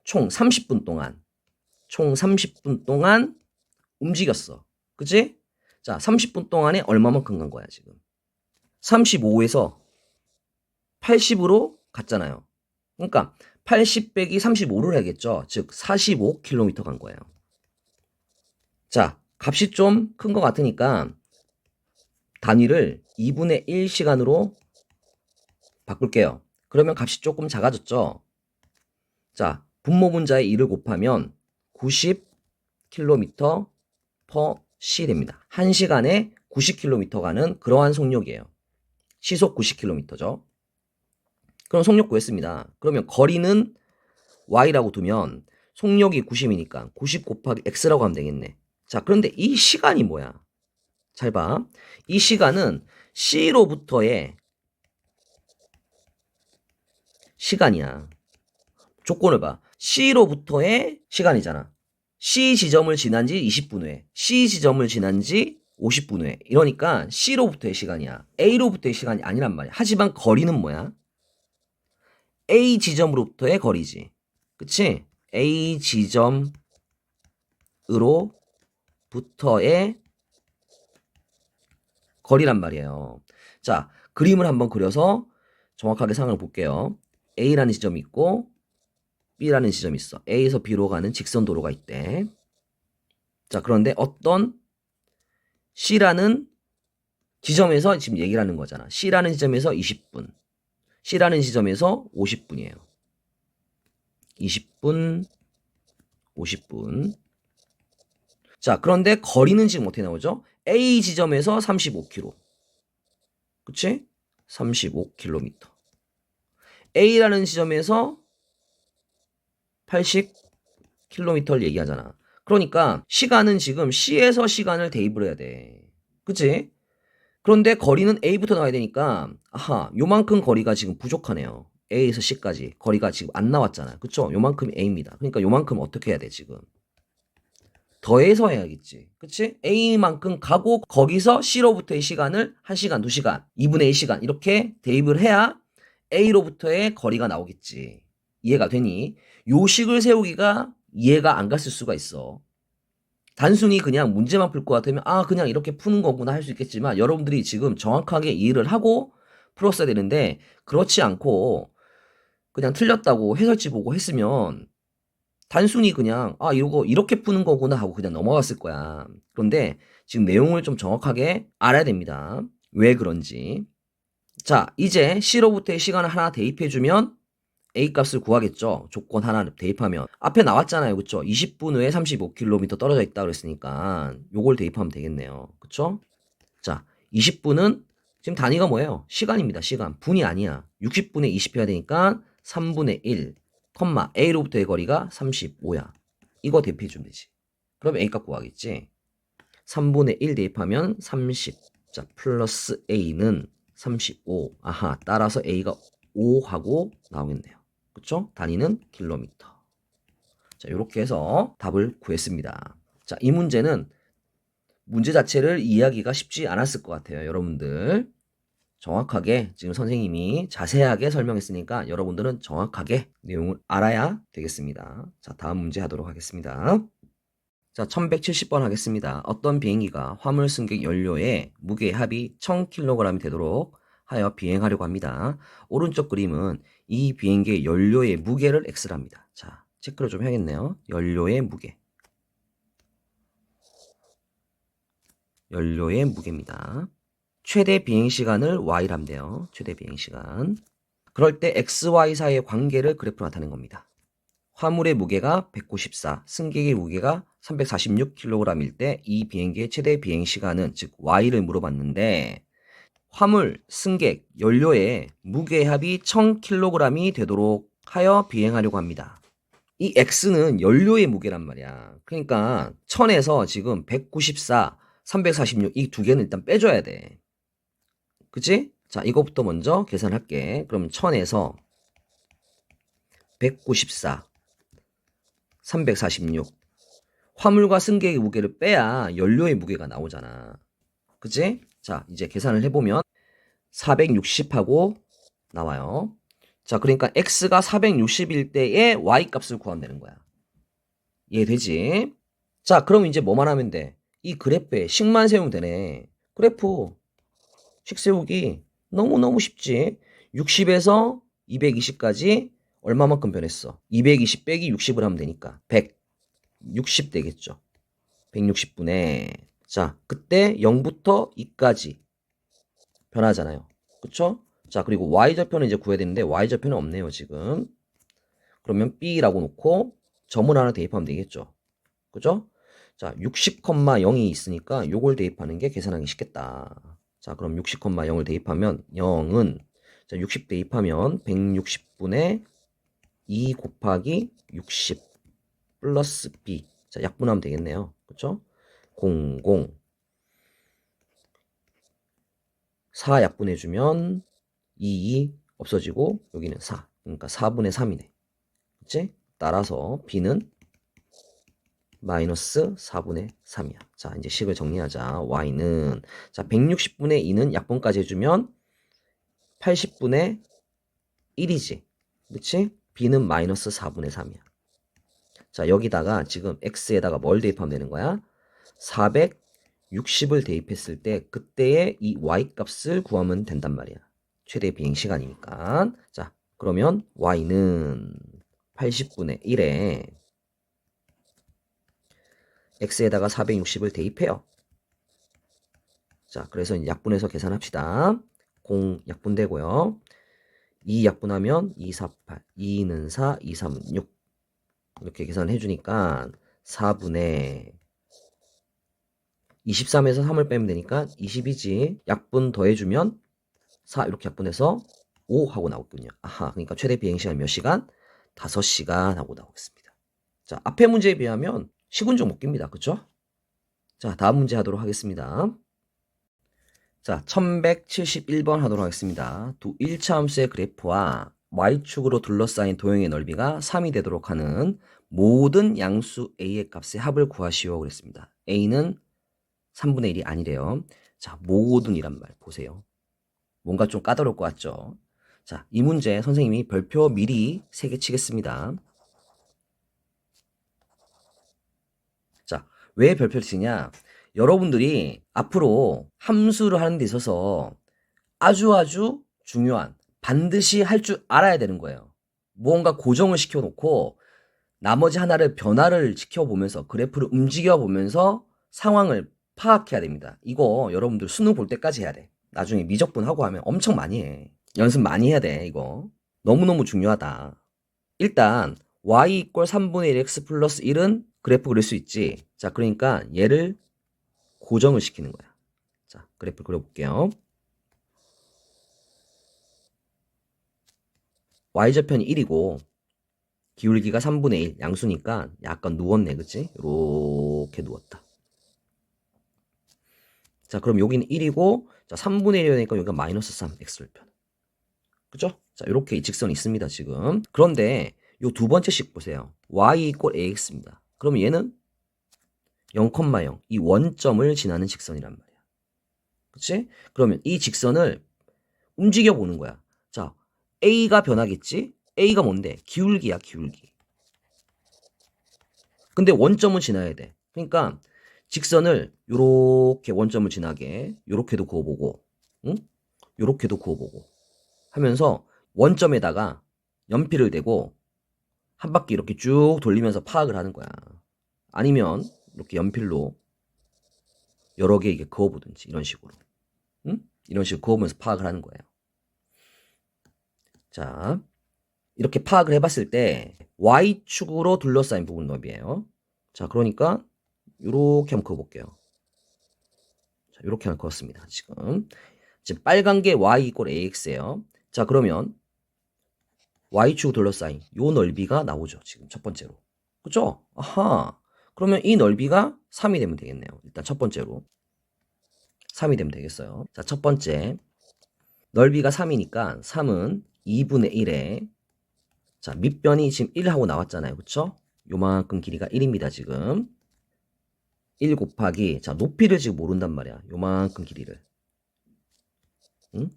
총 30분 동안 움직였어. 그치? 자, 30분 동안에 얼마만큼 간 거야, 지금? 35에서 80으로 갔잖아요. 그러니까 80 빼기 35를 해야겠죠. 즉 45km 간 거예요. 자, 값이 좀 큰 것 같으니까 단위를 2분의 1 시간으로 바꿀게요. 그러면 값이 조금 작아졌죠. 자, 분모 분자에 2를 곱하면 90km per c 됩니다. 1시간에 90km 가는 그러한 속력이에요. 시속 90km죠. 그럼 속력 구했습니다. 그러면 거리는 y라고 두면 속력이 90이니까 90 곱하기 x라고 하면 되겠네. 자, 그런데 이 시간이 뭐야? 잘 봐. 이 시간은 C로부터의 시간이야. 조건을 봐. C로부터의 시간이잖아. C 지점을 지난 지 20분 후에, C 지점을 지난 지 50분 후에. 이러니까 C로부터의 시간이야. A로부터의 시간이 아니란 말이야. 하지만 거리는 뭐야? A 지점으로부터의 거리지. 그치? A 지점으로부터의 거리란 말이에요. 자, 그림을 한번 그려서 정확하게 상황을 볼게요. A라는 지점이 있고 B라는 지점이 있어. A에서 B로 가는 직선 도로가 있대. 자, 그런데 어떤 C라는 지점에서 지금 얘기를 하는 거잖아. C라는 지점에서 20분, C라는 지점에서 50분이에요. 20분, 50분. 자, 그런데 거리는 지금 어떻게 나오죠? A 지점에서 35km. 그치? 35km. A라는 지점에서 80km를 얘기하잖아. 그러니까 시간은 지금 C에서 시간을 대입을 해야 돼. 그치? 그런데 거리는 A부터 나와야 되니까 아하, 요만큼 거리가 지금 부족하네요. A에서 C까지 거리가 지금 안 나왔잖아요. 그쵸? 요만큼이 A입니다. 그러니까 요만큼 어떻게 해야 돼 지금? 더해서 해야겠지. 그치? A만큼 가고 거기서 C로부터의 시간을 1시간, 2시간, 2분의 1시간 이렇게 대입을 해야 A로부터의 거리가 나오겠지. 이해가 되니? 요 식을 세우기가 이해가 안 갔을 수가 있어. 단순히 그냥 문제만 풀 것 같으면 아 그냥 이렇게 푸는 거구나 할 수 있겠지만 여러분들이 지금 정확하게 이해를 하고 풀었어야 되는데 그렇지 않고 그냥 틀렸다고 해설지 보고 했으면 단순히 그냥 아 이거 이렇게 푸는 거구나 하고 그냥 넘어갔을 거야. 그런데 지금 내용을 좀 정확하게 알아야 됩니다. 왜 그런지. 자, 이제 C로부터의 시간을 하나 대입해주면 A 값을 구하겠죠. 조건 하나를 대입하면. 앞에 나왔잖아요. 그쵸? 20분 후에 35km 떨어져 있다 그랬으니까 요걸 대입하면 되겠네요. 그쵸? 자, 20분은 지금 단위가 뭐예요? 시간입니다. 시간. 분이 아니야. 60분에 20 해야 되니까 3분의 1, A로부터의 거리가 35야. 이거 대입해주면 되지. 그럼 A 값 구하겠지. 3분의 1 대입하면 30. 자, 플러스 A는 35. 아하, 따라서 A가 5하고 나오겠네요. 그쵸? 단위는 킬로미터. 자, 이렇게 해서 답을 구했습니다. 자, 이 문제는 문제 자체를 이해하기가 쉽지 않았을 것 같아요. 여러분들 정확하게 지금 선생님이 자세하게 설명했으니까 여러분들은 정확하게 내용을 알아야 되겠습니다. 자, 다음 문제 하도록 하겠습니다. 자, 1170번 하겠습니다. 어떤 비행기가 화물 승객 연료의 무게 합이 1000kg이 되도록 하여 비행하려고 합니다. 오른쪽 그림은 이 비행기의 연료의 무게를 X랍니다. 자, 체크를 좀 해야겠네요. 연료의 무게. 연료의 무게입니다. 최대 비행시간을 Y람대요. 최대 비행시간. 그럴 때 X, Y 사이의 관계를 그래프로 나타낸 겁니다. 화물의 무게가 194, 승객의 무게가 346kg일 때 이 비행기의 최대 비행시간은 즉 Y를 물어봤는데 화물, 승객, 연료의 무게 합이 1000kg이 되도록 하여 비행하려고 합니다. 이 X는 연료의 무게란 말이야. 그러니까 1000에서 지금 194, 346 이 두 개는 일단 빼줘야 돼. 그치? 자, 이거부터 먼저 계산할게. 그럼 1000에서 194, 346. 화물과 승객의 무게를 빼야 연료의 무게가 나오잖아. 그치? 자, 이제 계산을 해보면 460하고 나와요. 자, 그러니까 x가 460일 때의 y 값을 구하면 되는 거야. 이해되지? 자, 그럼 이제 뭐만 하면 돼? 이 그래프에 식만 세우면 되네. 그래프 식 세우기 너무너무 쉽지. 60에서 220까지 얼마만큼 변했어? 220 빼기 60을 하면 되니까 160 되겠죠. 160분의 자, 그때 0부터 2까지 변하잖아요. 그쵸? 자, 그리고 y절편을 이제 구해야 되는데 y절편은 없네요, 지금. 그러면 b라고 놓고 점을 하나 대입하면 되겠죠. 그죠? 자, 60,0이 있으니까 요걸 대입하는 게 계산하기 쉽겠다. 자, 그럼 60,0을 대입하면 0은 자, 60 대입하면 160분의 2 곱하기 60 플러스 b. 자, 약분하면 되겠네요. 그쵸? 00 4 약분해주면 2 없어지고 여기는 4. 그러니까 4분의 3이네. 그치? 따라서 b는 마이너스 4분의 3이야. 자, 이제 식을 정리하자. y는 자 160분의 2는 약분까지 해주면 80분의 1이지. 그치? b는 마이너스 4분의 3이야. 자, 여기다가 지금 x에다가 뭘 대입하면 되는 거야? 460을 대입했을 때 그때의 이 y값을 구하면 된단 말이야. 최대 비행시간이니까. 자, 그러면 y는 80분의 1에 x에다가 460을 대입해요. 자, 그래서 약분해서 계산합시다. 0 약분되고요. 2 약분하면 2, 4, 8. 2는 4, 2, 3은 6. 이렇게 계산해 주니까 4분의 23에서 3을 빼면 되니까 20이지. 약분 더해주면 4 이렇게 약분해서 5 하고 나오거든요. 아하, 그러니까 최대 비행시간 몇 시간? 5시간 하고 나오겠습니다. 자, 앞에 문제에 비하면 식은 좀 웃깁니다. 그쵸? 자, 다음 문제 하도록 하겠습니다. 자, 1171번 하도록 하겠습니다. 두 1차 함수의 그래프와 y축으로 둘러싸인 도형의 넓이가 3이 되도록 하는 모든 양수 a의 값의 합을 구하시오 그랬습니다. a는 3분의 1이 아니래요. 자, 모든이란 말 보세요. 뭔가 좀 까다로울 것 같죠? 자, 이 문제 선생님이 별표 미리 3개 치겠습니다. 자, 왜 별표를 치냐? 여러분들이 앞으로 함수를 하는 데 있어서 아주 중요한 반드시 할 줄 알아야 되는 거예요. 무언가 고정을 시켜놓고 나머지 하나를 변화를 시켜보면서 그래프를 움직여보면서 상황을 파악해야 됩니다. 이거 여러분들 수능 볼 때까지 해야 돼. 나중에 미적분 하고 하면 엄청 많이 해. 연습 많이 해야 돼, 이거. 너무너무 중요하다. 일단 y 이퀄 3분의 1x 플러스 1은 그래프 그릴 수 있지. 자, 그러니까 얘를 고정을 시키는 거야. 자, 그래프 그려볼게요. y좌편이 1이고 기울기가 3분의 1 양수니까 약간 누웠네, 그치? 이렇게 누웠다. 자, 그럼 여기는 1이고 자 3분의 1이니까 여기가 마이너스 3 x절편. 그죠? 자, 이렇게 이 직선이 있습니다, 지금. 그런데 요 두 번째 식 보세요. y 이퀄 ax입니다. 그럼 얘는 0,0 이 원점을 지나는 직선이란 말이야. 그치? 그러면 이 직선을 움직여 보는 거야. 자, a가 변하겠지? a가 뭔데? 기울기야, 기울기. 근데 원점은 지나야 돼. 그러니까 직선을 요렇게 원점을 지나게 요렇게도 그어보고 응? 요렇게도 그어보고 하면서 원점에다가 연필을 대고 한 바퀴 이렇게 쭉 돌리면서 파악을 하는 거야. 아니면 이렇게 연필로 여러 개 이게 그어보든지 이런 식으로 응? 이런 식으로 그어보면서 파악을 하는 거예요. 자, 이렇게 파악을 해봤을 때 Y축으로 둘러싸인 부분 넓이에요. 자, 그러니까 이렇게 한번 그어볼게요. 자, 이렇게 한번 그었습니다. 지금 빨간 게 Y 이퀄 AX예요. 자, 그러면 Y축 둘러싸인 요 넓이가 나오죠. 지금 첫 번째로. 그죠? 아하. 그러면 이 넓이가 3이 되면 되겠네요. 일단 첫 번째로. 3이 되면 되겠어요. 자, 첫 번째. 넓이가 3이니까 3은 2분의 1에 자, 밑변이 지금 1하고 나왔잖아요. 그쵸? 요만큼 길이가 1입니다, 지금. 1 곱하기, 자, 높이를 지금 모른단 말이야. 요만큼 길이를. 응?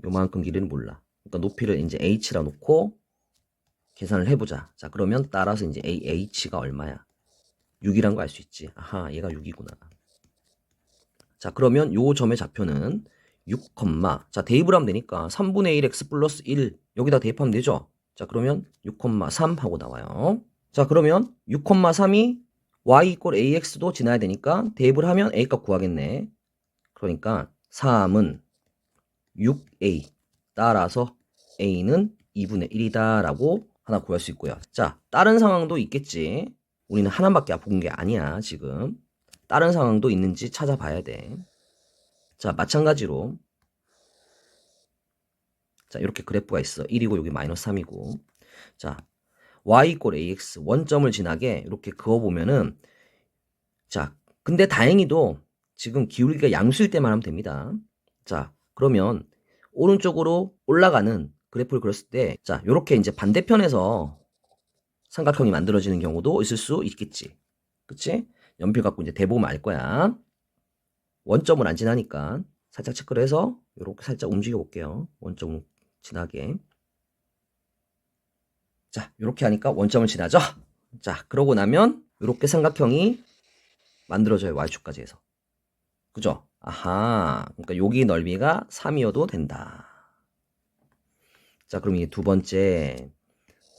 요만큼 길이는 몰라. 그러니까 높이를 이제 h라 놓고 계산을 해보자. 자, 그러면 따라서 이제 h가 얼마야? 6이란 거 알 수 있지. 아하, 얘가 6이구나. 자, 그러면 요 점의 좌표는 6, 자, 대입을 하면 되니까 3분의 1x 플러스 1 여기다 대입하면 되죠. 자, 그러면 6,3 하고 나와요. 자, 그러면 6,3이 y 이꼴 ax도 지나야 되니까 대입을 하면 a 값 구하겠네. 그러니까 3은 6a 따라서 a는 2분의 1이다 라고 하나 구할 수 있고요. 자, 다른 상황도 있겠지. 우리는 하나밖에 본 게 아니야 지금. 다른 상황도 있는지 찾아봐야 돼. 자, 마찬가지로 자, 이렇게 그래프가 있어. 1이고 여기 마이너스 3이고. 자, y 이꼴 ax 원점을 지나게 이렇게 그어보면은, 자, 근데 다행히도 지금 기울기가 양수일 때만 하면 됩니다. 자, 그러면 오른쪽으로 올라가는 그래프를 그렸을 때, 자, 요렇게 이제 반대편에서 삼각형이 만들어지는 경우도 있을 수 있겠지. 그치? 연필 갖고 이제 대보면 알 거야. 원점을 안 지나니까 살짝 체크를 해서 요렇게 살짝 움직여 볼게요. 원점을 지나게. 자, 요렇게 하니까 원점을 지나죠? 자, 그러고 나면 요렇게 삼각형이 만들어져요. y축까지 해서. 그죠? 아하. 그러니까 여기 넓이가 3이어도 된다. 자, 그럼 이 두 번째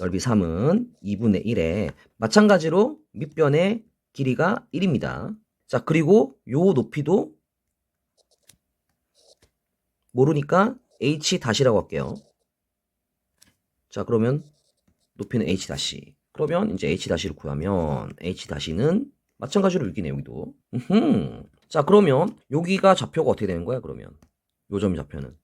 넓이 3은 2분의 1에 마찬가지로 밑변의 길이가 1입니다. 자, 그리고 요 높이도 모르니까 h 다시라고 할게요. 자, 그러면 높이는 h 다시. 그러면 이제 h 다시를 구하면 h 다시는 마찬가지로 6이네 여기도. 자, 그러면 여기가 좌표가 어떻게 되는 거야 그러면? 요 점 좌표는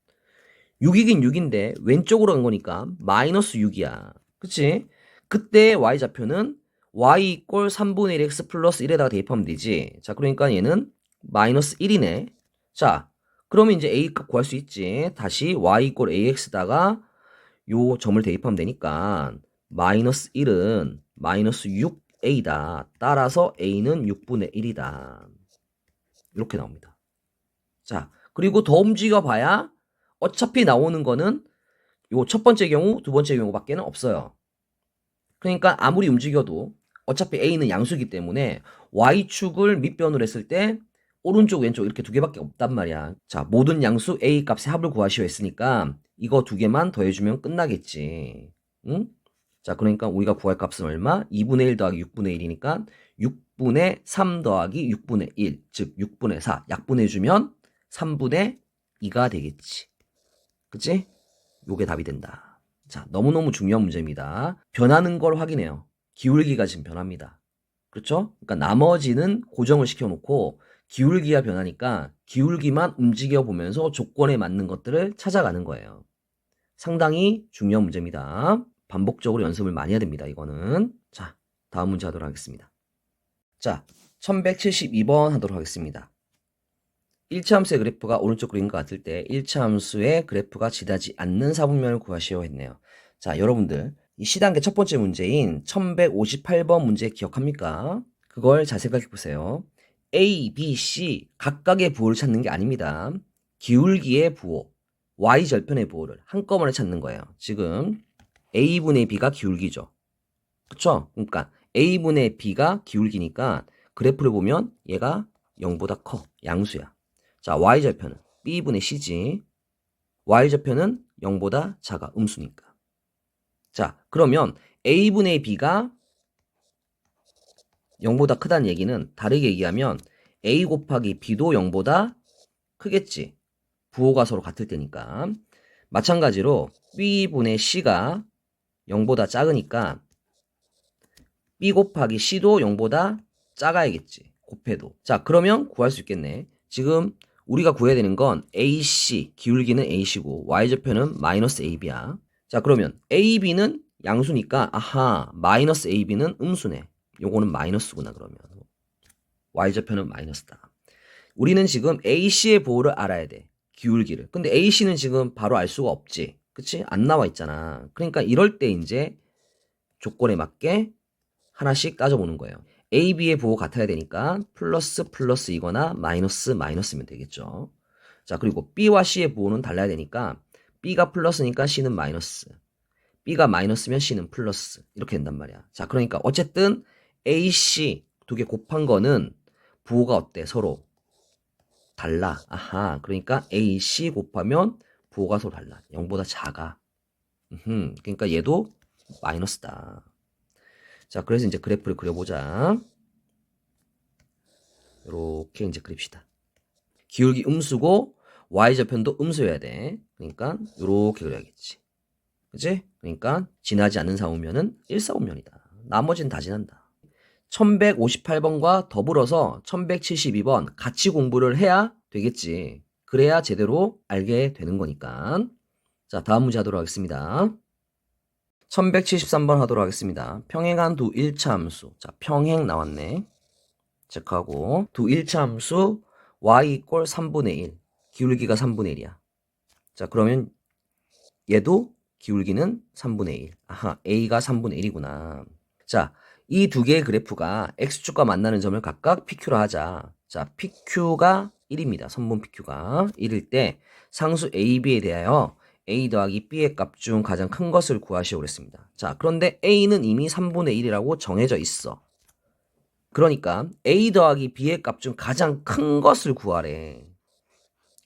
6이긴 6인데 왼쪽으로 간 거니까 마이너스 6이야. 그치? 그때 y좌표는 y 이꼴 3분의 1x 플러스 1에다가 대입하면 되지. 자, 그러니까 얘는 마이너스 1이네. 자, 그러면 이제 a 값 구할 수 있지. 다시 y 이꼴 ax다가 요 점을 대입하면 되니까 마이너스 1은 마이너스 6a다. 따라서 a는 6분의 1이다. 이렇게 나옵니다. 자, 그리고 더 움직여 봐야 어차피 나오는 거는 요 첫 번째 경우, 두 번째 경우밖에는 없어요. 그러니까 아무리 움직여도 어차피 A는 양수이기 때문에 Y축을 밑변으로 했을 때 오른쪽, 왼쪽 이렇게 두 개밖에 없단 말이야. 자, 모든 양수 A 값의 합을 구하시오 했으니까 이거 두 개만 더해주면 끝나겠지. 응? 자, 그러니까 우리가 구할 값은 얼마? 2분의 1 더하기 6분의 1이니까 6분의 3 더하기 6분의 1, 즉 6분의 4 약분해주면 3분의 2가 되겠지. 그치? 요게 답이 된다. 자, 너무너무 중요한 문제입니다. 변하는 걸 확인해요. 기울기가 지금 변합니다. 그렇죠? 그러니까 나머지는 고정을 시켜놓고 기울기가 변하니까 기울기만 움직여보면서 조건에 맞는 것들을 찾아가는 거예요. 상당히 중요한 문제입니다. 반복적으로 연습을 많이 해야 됩니다. 이거는. 자, 다음 문제 하도록 하겠습니다. 자, 1172번 하도록 하겠습니다. 1차 함수의 그래프가 오른쪽 그림과 같을 때 1차 함수의 그래프가 지나지 않는 사분면을 구하시오 했네요. 자, 여러분들 이 C단계 첫 번째 문제인 1158번 문제 기억합니까? 그걸 잘 생각해 보세요. A, B, C 각각의 부호를 찾는 게 아닙니다. 기울기의 부호, Y절편의 부호를 한꺼번에 찾는 거예요. 지금 A분의 B가 기울기죠. 그쵸? 그러니까 A분의 B가 기울기니까 그래프를 보면 얘가 0보다 커. 양수야. 자, Y절편은 B분의 C지. Y절편은 0보다 작아. 음수니까. 자, 그러면 A분의 B가 0보다 크다는 얘기는 다르게 얘기하면 A 곱하기 B도 0보다 크겠지. 부호가 서로 같을 때니까. 마찬가지로 B분의 C가 0보다 작으니까 B 곱하기 C도 0보다 작아야겠지. 곱해도. 자, 그러면 구할 수 있겠네. 지금 우리가 구해야 되는 건 AC, 기울기는 AC고 Y절편은 마이너스 AB야. 자, 그러면 AB는 양수니까 아하, 마이너스 AB는 음수네. 요거는 마이너스구나 그러면. Y절편은 마이너스다. 우리는 지금 AC의 부호를 알아야 돼. 기울기를. 근데 AC는 지금 바로 알 수가 없지. 그치? 안 나와 있잖아. 그러니까 이럴 때 이제 조건에 맞게 하나씩 따져보는 거예요. A, B의 부호 같아야 되니까 플러스 플러스이거나 마이너스 마이너스면 되겠죠. 자, 그리고 B와 C의 부호는 달라야 되니까 B가 플러스니까 C는 마이너스, B가 마이너스면 C는 플러스 이렇게 된단 말이야. 자, 그러니까 어쨌든 A, C 두 개 곱한 거는 부호가 어때? 서로 달라. 아하, 그러니까 A, C 곱하면 부호가 서로 달라. 0보다 작아. 그러니까 얘도 마이너스다. 자, 그래서 이제 그래프를 그려보자. 이렇게 이제 그립시다. 기울기 음수고 y좌편도 음수여야 돼. 그러니까 이렇게 그려야겠지. 그치? 그러니까 지나지 않는 사오면은 1사오면이다. 나머지는 다 지난다. 1158번과 더불어서 1172번 같이 공부를 해야 되겠지. 그래야 제대로 알게 되는 거니까. 자, 다음 문제 하도록 하겠습니다. 1173번 하도록 하겠습니다. 평행한 두 1차 함수. 자, 평행 나왔네. 체크하고 두 1차 함수 y 이꼴 3분의 1. 기울기가 3분의 1이야. 자, 그러면 얘도 기울기는 3분의 1. 아하, a가 3분의 1이구나. 자, 이 두 개의 그래프가 x축과 만나는 점을 각각 PQ로 하자. 자, PQ가 1입니다. 선분 PQ가 1일 때 상수 A, B에 대하여 A 더하기 B의 값 중 가장 큰 것을 구하시오 그랬습니다. 자, 그런데 A는 이미 3분의 1이라고 정해져 있어. 그러니까 A 더하기 B의 값 중 가장 큰 것을 구하래.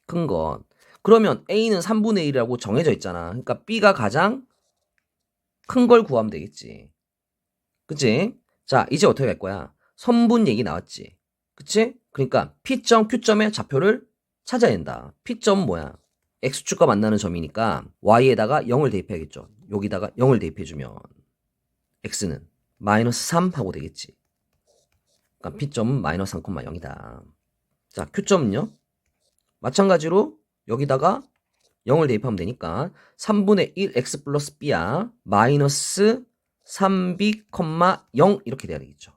큰 것. 그러면 A는 3분의 1이라고 정해져 있잖아. 그러니까 B가 가장 큰 걸 구하면 되겠지. 그치? 자, 이제 어떻게 할 거야? 선분 얘기 나왔지. 그치? 그러니까 P점, Q점의 좌표를 찾아야 된다. P점은 뭐야? X축과 만나는 점이니까 Y에다가 0을 대입해야겠죠. 여기다가 0을 대입해주면 X는 마이너스 3 하고 되겠지. 그러니까 P점은 마이너스 3,0이다. 자, Q점은요? 마찬가지로 여기다가 0을 대입하면 되니까 3분의 1 X 플러스 B야. 마이너스 3B, 0 이렇게 돼야 되겠죠.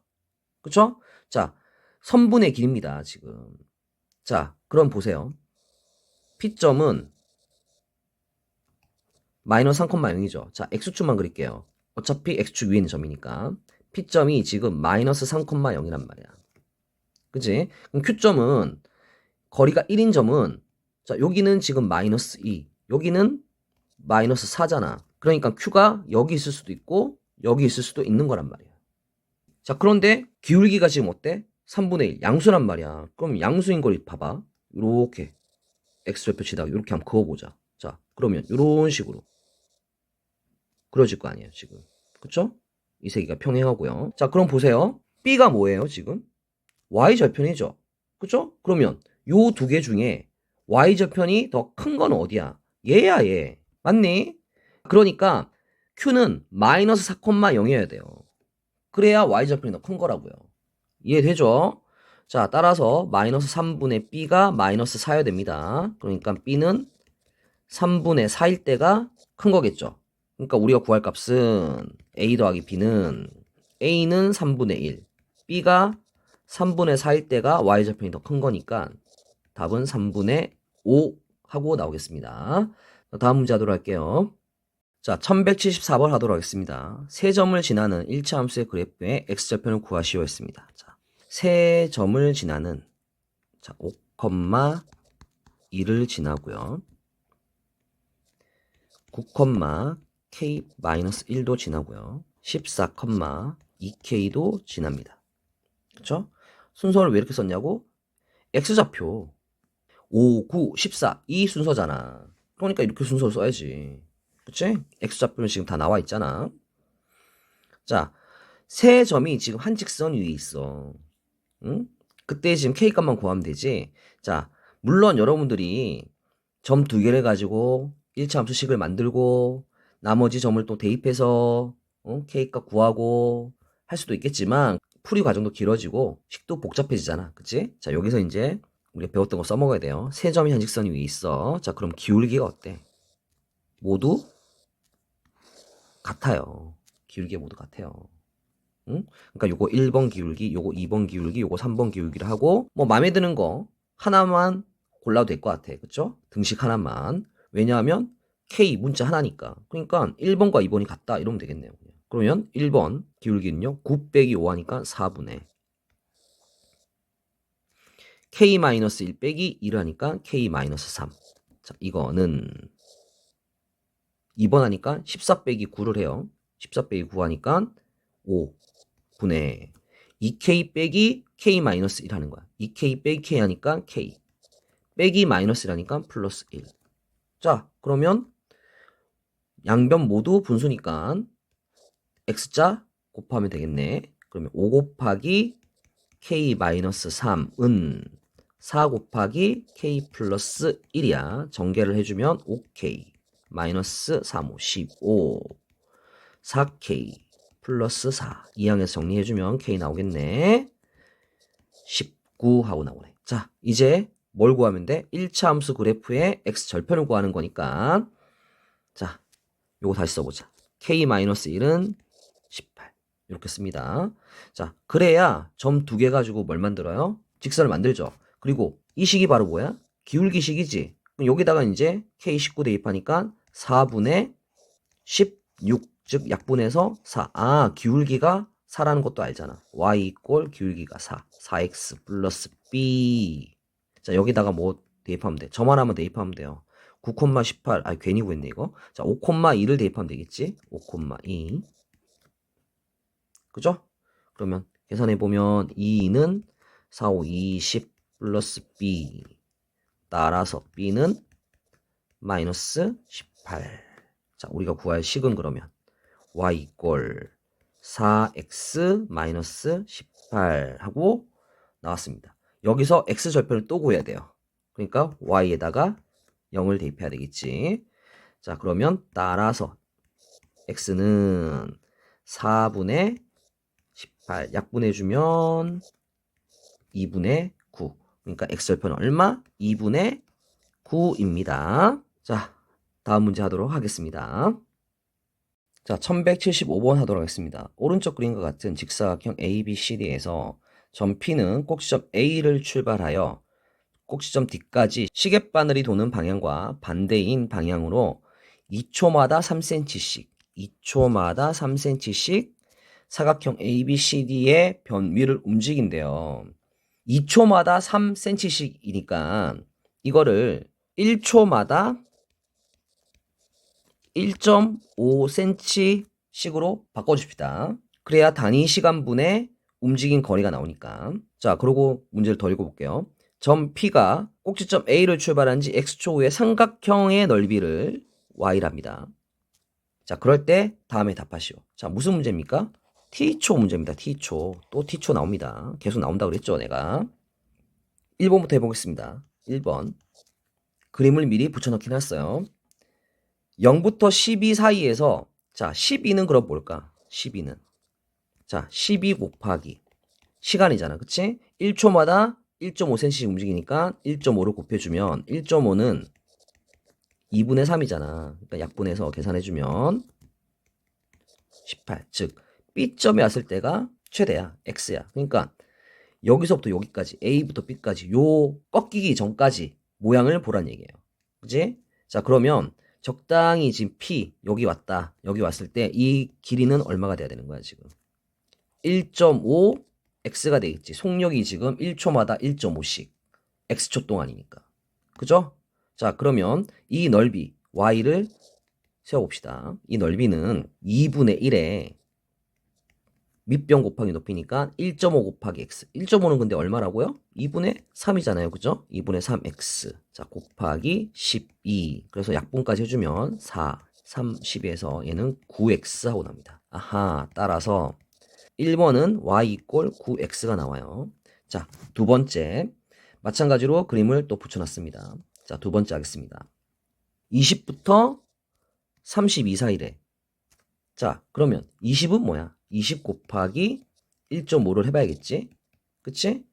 그쵸? 자, 선분의 길입니다, 지금. 자, 그럼 보세요. P점은 마이너스 3,0이죠. 자, X축만 그릴게요. 어차피 X축 위에 있는 점이니까. P점이 지금 마이너스 3,0이란 말이야. 그치? 그럼 Q점은 거리가 1인 점은 자, 여기는 지금 마이너스 2, 여기는 마이너스 4잖아. 그러니까 Q가 여기 있을 수도 있고 여기 있을 수도 있는 거란 말이야. 자, 그런데 기울기가 지금 어때? 3분의 1, 양수란 말이야. 그럼 양수인 걸 봐봐. 이렇게 X좌표 치다가 이렇게 한번 그어보자. 자, 그러면 이런 식으로 그려질 거 아니에요, 지금. 그쵸? 이 세기가 평행하고요. 자, 그럼 보세요. B가 뭐예요, 지금? Y좌편이죠. 그쵸? 그러면 요 두 개 중에 Y좌편이 더 큰 건 어디야? 얘야, 얘. 맞니? 그러니까 Q는 마이너스 4,0이어야 돼요. 그래야 Y좌편이 더 큰 거라고요. 이해되죠? 자, 따라서 마이너스 3분의 B가 마이너스 4여야 됩니다. 그러니까 B는 3분의 4일 때가 큰 거겠죠. 그러니까 우리가 구할 값은 A 더하기 B는 A는 3분의 1, B가 3분의 4일 때가 Y좌편이 더 큰 거니까 답은 3분의 5 하고 나오겠습니다. 다음 문제 하도록 할게요. 자, 1174번 하도록 하겠습니다. 세 점을 지나는 1차 함수의 그래프의 x좌표를 구하시오 했습니다. 자, 세 점을 지나는 자, 5, 2를 지나고요. 9, k-1도 지나고요. 14, 2k도 지납니다. 그쵸? 순서를 왜 이렇게 썼냐고? x좌표 5, 9, 14 이 순서잖아. 그러니까 이렇게 순서를 써야지. 그치? x좌표는 지금 다 나와 있잖아. 자, 세 점이 지금 한 직선 위에 있어. 응? 그때 지금 k값만 구하면 되지. 자, 물론 여러분들이 점 두 개를 가지고 1차 함수식을 만들고 나머지 점을 또 대입해서 k값 구하고 할 수도 있겠지만 풀이 과정도 길어지고 식도 복잡해지잖아. 그치? 자, 여기서 이제 우리가 배웠던 거 써먹어야 돼요. 세 점이 한 직선 위에 있어. 자, 그럼 기울기가 어때? 모두 같아요. 기울기가 모두 같아요. 응? 그러니까 요거 1번 기울기, 요거 2번 기울기, 요거 3번 기울기를 하고 뭐 마음에 드는 거 하나만 골라도 될 것 같아. 그쵸? 등식 하나만. 왜냐하면 K 문자 하나니까. 그러니까 1번과 2번이 같다 이러면 되겠네요. 그러면 1번 기울기는요. 9 빼기 5 하니까 4분의 k-1 빼기 1을 하니까 k-3. 자, 이거는 2번 하니까 14 빼기 9를 해요. 14 빼기 9 하니까 5분의 2k 빼기 k-1 하는 거야. 2k 빼기 k 하니까 k 빼기 마이너스라니까 플러스 1. 자, 그러면 양변 모두 분수니까 x자 곱하면 되겠네. 그러면 5 곱하기 k-3은 4 곱하기 k 플러스 1이야. 전개를 해주면 5k 마이너스 3, 5, 15 4k 플러스 4 이항에서 정리해주면 k 나오겠네. 19 하고 나오네. 자, 이제 뭘 구하면 돼? 1차 함수 그래프의 x 절편을 구하는 거니까 자, 요거 다시 써보자. k-1은 18 이렇게 씁니다. 자, 그래야 점 두 개 가지고 뭘 만들어요? 직선을 만들죠. 그리고 이 식이 바로 뭐야? 기울기식이지. 그럼 여기다가 이제 k19 대입하니까 4분의 16, 즉 약분해서 4. 아, 기울기가 4라는 것도 알잖아. y 이꼴 기울기가 4. 4x 플러스 b. 자, 여기다가 뭐 대입하면 돼? 점 하나만 대입하면 돼요. 9,18. 아, 괜히 구했네, 이거. 자, 5,2를 대입하면 되겠지? 5,2. 그죠? 그러면 계산해보면 2는 4, 5, 20 플러스 b. 따라서 b는 마이너스 18. 자, 우리가 구할 식은 그러면 y 이꼴 4x 마이너스 18 하고 나왔습니다. 여기서 x 절편을 또 구해야 돼요. 그러니까 y에다가 0을 대입해야 되겠지. 자, 그러면 따라서 x는 4분의 18 약분해주면 2분의 9. 그러니까 x절편은 얼마? 2분의 9입니다. 자, 다음 문제 하도록 하겠습니다. 자, 1175번 하도록 하겠습니다. 오른쪽 그림과 같은 직사각형 ABCD에서 점 P는 꼭지점 A를 출발하여 꼭지점 D까지 시계바늘이 도는 방향과 반대인 방향으로 2초마다 3cm씩 사각형 ABCD의 변 위를 움직인대요. 2초마다 3cm씩이니까 이거를 1초마다 1.5cm씩으로 바꿔줍시다. 그래야 단위 시간분의 움직인 거리가 나오니까. 자, 그리고 문제를 더 읽어볼게요. 점 P가 꼭지점 A를 출발한 지 X초 후에 삼각형의 넓이를 Y랍니다. 자, 그럴 때 다음에 답하시오. 자, 무슨 문제입니까? T초 문제입니다. T초. 또 T초 나옵니다. 계속 나온다고 그랬죠, 내가. 1번부터 해보겠습니다. 1번. 그림을 미리 붙여넣긴 했어요. 0부터 12 사이에서 자 12는 그럼 뭘까? 12는 자 12 곱하기 시간이잖아. 그치? 1초마다 1.5cm씩 움직이니까 1.5를 곱해주면 1.5는 2분의 3이잖아. 그러니까 약분해서 계산해주면 18. 즉 B점에 왔을 때가 최대야. X야. 그러니까 여기서부터 여기까지 A부터 B까지 요 꺾이기 전까지 모양을 보란 얘기예요. 그치? 자, 그러면 적당히 지금 P 여기 왔다. 여기 왔을 때 이 길이는 얼마가 돼야 되는 거야, 지금? 1.5 X가 되겠지. 속력이 지금 1초마다 1.5씩. X초 동안이니까. 그죠? 자, 그러면 이 넓이 Y를 세워봅시다. 이 넓이는 2분의 1에 밑변 곱하기 높이니까 1.5 곱하기 x. 1.5는 근데 얼마라고요? 2분의 3이잖아요. 그죠? 2분의 3x. 자, 곱하기 12. 그래서 약분까지 해주면 4, 3, 12에서 얘는 9x 하고 납니다. 아하, 따라서 1번은 y 이꼴 9x가 나와요. 자, 두 번째. 마찬가지로 그림을 또 붙여놨습니다. 자, 두 번째 하겠습니다. 20부터 32 사이래. 자, 그러면 20은 뭐야? 20 곱하기 1.5를 해봐야겠지? 그치?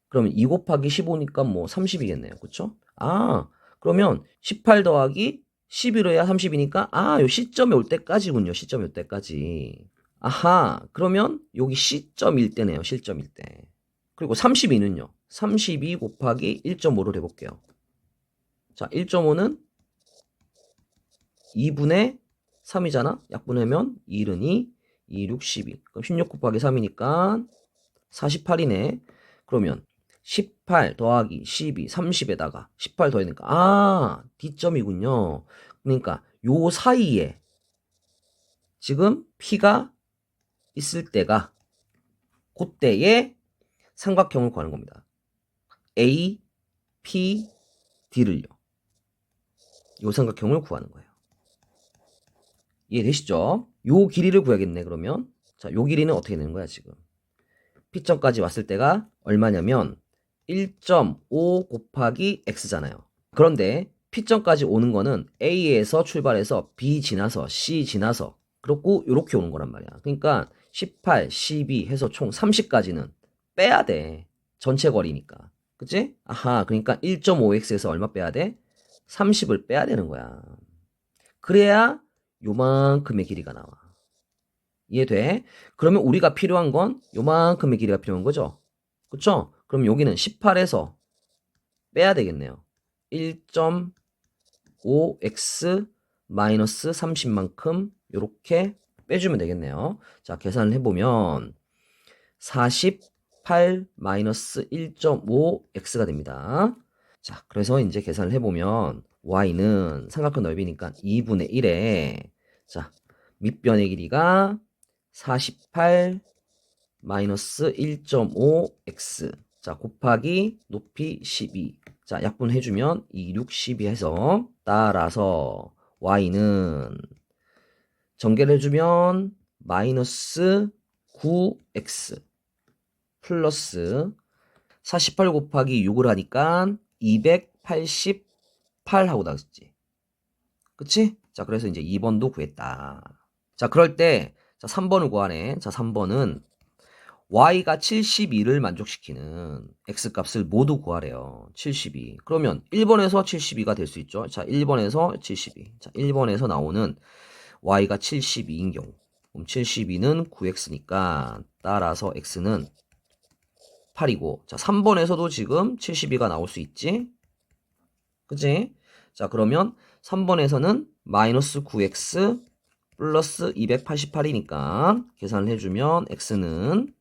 그러면 2 곱하기 15니까 뭐 30이겠네요. 그쵸? 아, 그러면 18 더하기 11을 해야 30이니까 아, 요 시점에 올 때까지군요. 시점에 올 때까지. 아하, 그러면 여기 시점일 때네요. 실점일 때. 그리고 32는요. 32 곱하기 1.5를 해볼게요. 자, 1.5는 2분의 3이잖아? 약분하면 1은 2, 6, 12. 그럼 16 곱하기 3이니까 48이네. 그러면 18 더하기 12, 30에다가 18 더하니까 아, D점이군요. 그러니까 요 사이에 지금 P가 있을 때가 그때의 삼각형을 구하는 겁니다. A, P, D를요. 요 삼각형을 구하는 거예요. 이해되시죠? 요 길이를 구해야겠네, 그러면. 자, 요 길이는 어떻게 되는 거야, 지금? P점까지 왔을 때가 얼마냐면 1.5 곱하기 X잖아요. 그런데 P점까지 오는 거는 A에서 출발해서 B 지나서 C 지나서 그렇고 요렇게 오는 거란 말이야. 그러니까 18, 12 해서 총 30까지는 빼야 돼. 전체 거리니까. 그치? 아하, 그러니까 1.5X에서 얼마 빼야 돼? 30을 빼야 되는 거야. 그래야 요만큼의 길이가 나와. 이해돼? 그러면 우리가 필요한 건 요만큼의 길이가 필요한 거죠? 그쵸? 그럼 여기는 18에서 빼야 되겠네요. 1.5x 마이너스 30만큼 요렇게 빼주면 되겠네요. 자, 계산을 해보면 48 마이너스 1.5x가 됩니다. 자, 그래서 이제 계산을 해보면 y는 삼각형 넓이니까 2분의 1에 자, 밑변의 길이가 48 마이너스 1.5x 자 곱하기 높이 12 자 약분해주면 2, 6, 12 해서 따라서 y는 전개를 해주면 마이너스 9x 플러스 48 곱하기 6을 하니까 288 하고 나왔지. 그치? 자 그래서 이제 2번도 구했다. 자 그럴 때 자 3번을 구하네. 자 3번은 y가 72를 만족시키는 x값을 모두 구하래요. 72. 그러면 1번에서 72가 될 수 있죠. 자, 1번에서 72. 자, 1번에서 나오는 y가 72인 경우. 그럼 72는 9x니까 따라서 x는 8이고. 자, 3번에서도 지금 72가 나올 수 있지. 그치? 자, 그러면 3번에서는 마이너스 9x 플러스 288이니까 계산을 해주면 x는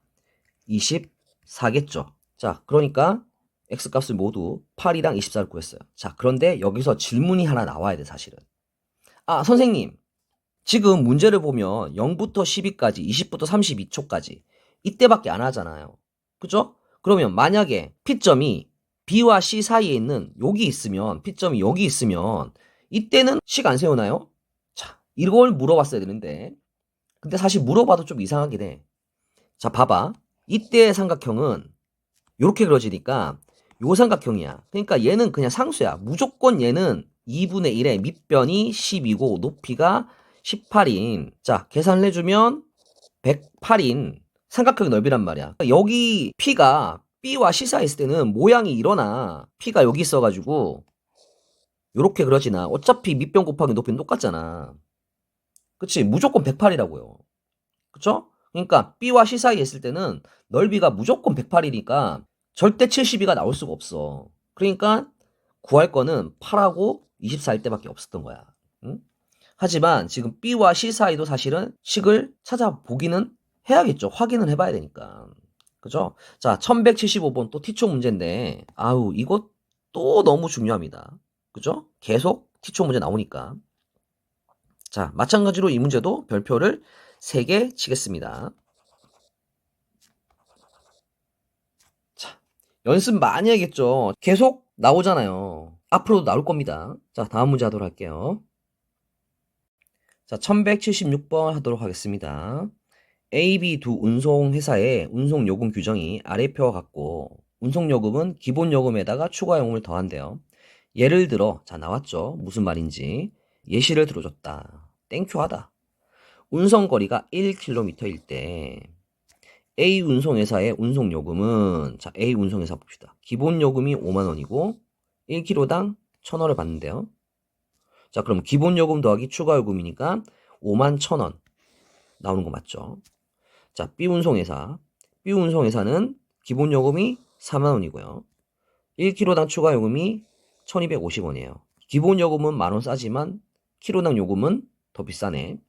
24겠죠. 자, 그러니까 x값을 모두 8이랑 24를 구했어요. 자, 그런데 여기서 질문이 하나 나와야 돼, 사실은. 아, 선생님. 지금 문제를 보면 0부터 12까지, 20부터 32초까지 이때밖에 안 하잖아요. 그죠? 그러면 만약에 P점이 B와 C 사이에 있는 여기 있으면, P점이 여기 있으면 이때는 식 안 세우나요? 자, 이걸 물어봤어야 되는데. 근데 사실 물어봐도 좀 이상하긴 해. 자, 봐봐. 이때의 삼각형은 이렇게 그려지니까 요 삼각형이야. 그러니까 얘는 그냥 상수야. 무조건 얘는 2분의 1의 밑변이 10이고 높이가 18인 자 계산을 해주면 108인 삼각형의 넓이란 말이야. 여기 P가 B와 C 사이에 있을 때는 모양이 일어나. P가 여기 있어가지고 요렇게 그려지나. 어차피 밑변 곱하기 높이는 똑같잖아. 그치? 무조건 108이라고요. 그쵸? 그러니까 B와 C 사이에 있을 때는 넓이가 무조건 108이니까 절대 72가 나올 수가 없어. 그러니까 구할 거는 8하고 24일 때밖에 없었던 거야. 응? 하지만 지금 B와 C 사이도 사실은 식을 찾아보기는 해야겠죠. 확인을 해봐야 되니까. 그죠? 자, 1175번 또 T초 문제인데 아우 이것 또 너무 중요합니다. 그죠? 계속 T초 문제 나오니까. 자, 마찬가지로 이 문제도 별표를 3개 치겠습니다. 자, 연습 많이 해야겠죠. 계속 나오잖아요. 앞으로도 나올 겁니다. 자, 다음 문제 하도록 할게요. 자, 1176번 하도록 하겠습니다. A, B 두 운송회사의 운송요금 규정이 아래 표와 같고 운송요금은 기본요금에다가 추가요금을 더한대요. 예를 들어 자 나왔죠. 무슨 말인지 예시를 들어줬다. 땡큐하다. 운송거리가 1km일 때 A 운송회사의 운송요금은 자 A 운송회사 봅시다. 기본요금이 5만원이고 1km당 1,000원을 받는데요. 자 그럼 기본요금 더하기 추가요금이니까 51,000원 나오는 거 맞죠? 자 B운송회사는 기본요금이 4만원이고요. 1km당 추가요금이 1250원이에요. 기본요금은 만원 싸지만 km당 요금은 더 비싸네.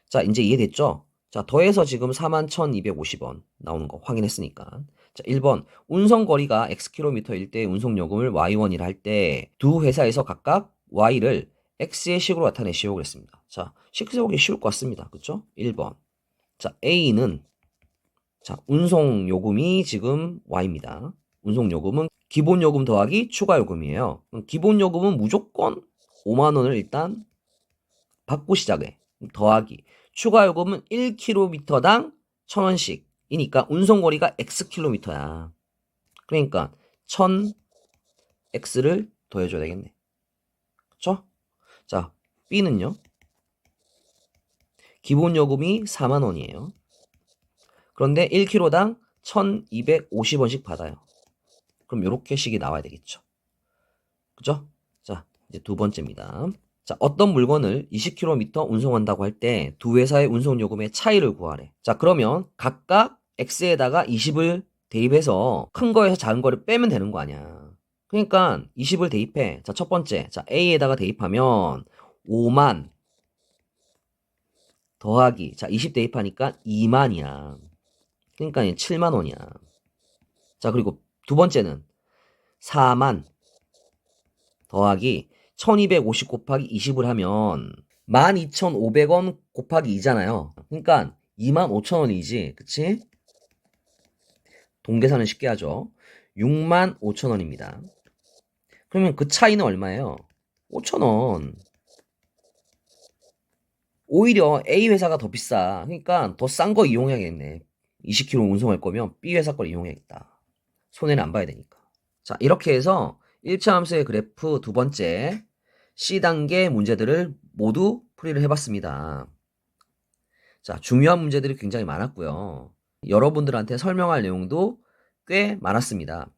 자 이제 이해됐죠? 자 더해서 지금 41,250원 나오는 거 확인했으니까 자, 1번. 운송거리가 Xkm일 때 운송요금을 Y1이라 할 때 두 회사에서 각각 Y를 X의 식으로 나타내시오 그랬습니다. 자, 식세우기 쉬울 것 같습니다. 그쵸? 1번. 자, A는 자, 운송요금이 지금 Y입니다. 운송요금은 기본요금 더하기 추가요금이에요. 기본요금은 무조건 5만원을 일단 받고 시작해. 더하기. 추가요금은 1km당 1,000원씩이니까 운송거리가 X킬로미터야. 그러니까 1000X를 더해줘야 되겠네. 그쵸? 자, B는요. 기본요금이 4만원이에요. 그런데 1kg당 1250원씩 받아요. 그럼 요렇게 식이 나와야 되겠죠. 그죠? 자, 이제 두 번째입니다. 자, 어떤 물건을 20km 운송한다고 할 때 두 회사의 운송요금의 차이를 구하래. 자, 그러면 각각 X에다가 20을 대입해서 큰 거에서 작은 거를 빼면 되는 거 아니야. 그러니까 20을 대입해. 자, 첫 번째. 자, A에다가 대입하면 5만 더하기. 자, 20 대입하니까 2만이야. 그러니까 7만 원이야. 자, 그리고 두 번째는 4만 더하기 1250 곱하기 20을 하면 12,500원 곱하기 2잖아요. 그러니까 25,000원이지. 그치? 동계산은 쉽게 하죠. 65,000원입니다. 그러면 그 차이는 얼마예요? 5,000원. 오히려 A 회사가 더 비싸. 그러니까 더 싼 거 이용해야겠네. 20km 운송할 거면 B 회사 걸 이용해야겠다. 손해는 안 봐야 되니까. 자, 이렇게 해서 1차 함수의 그래프 두 번째 C단계 문제들을 모두 풀이를 해봤습니다. 자, 중요한 문제들이 굉장히 많았고요. 여러분들한테 설명할 내용도 꽤 많았습니다.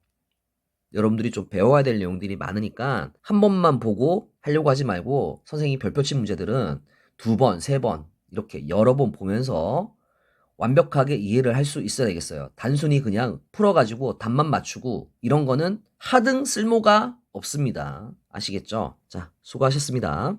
여러분들이 좀 배워야 될 내용들이 많으니까 한 번만 보고 하려고 하지 말고 선생님이 별표 친 문제들은 두 번, 세 번 이렇게 여러 번 보면서 완벽하게 이해를 할 수 있어야 되겠어요. 단순히 그냥 풀어가지고 답만 맞추고 이런 거는 하등 쓸모가 없습니다. 아시겠죠? 자, 수고하셨습니다.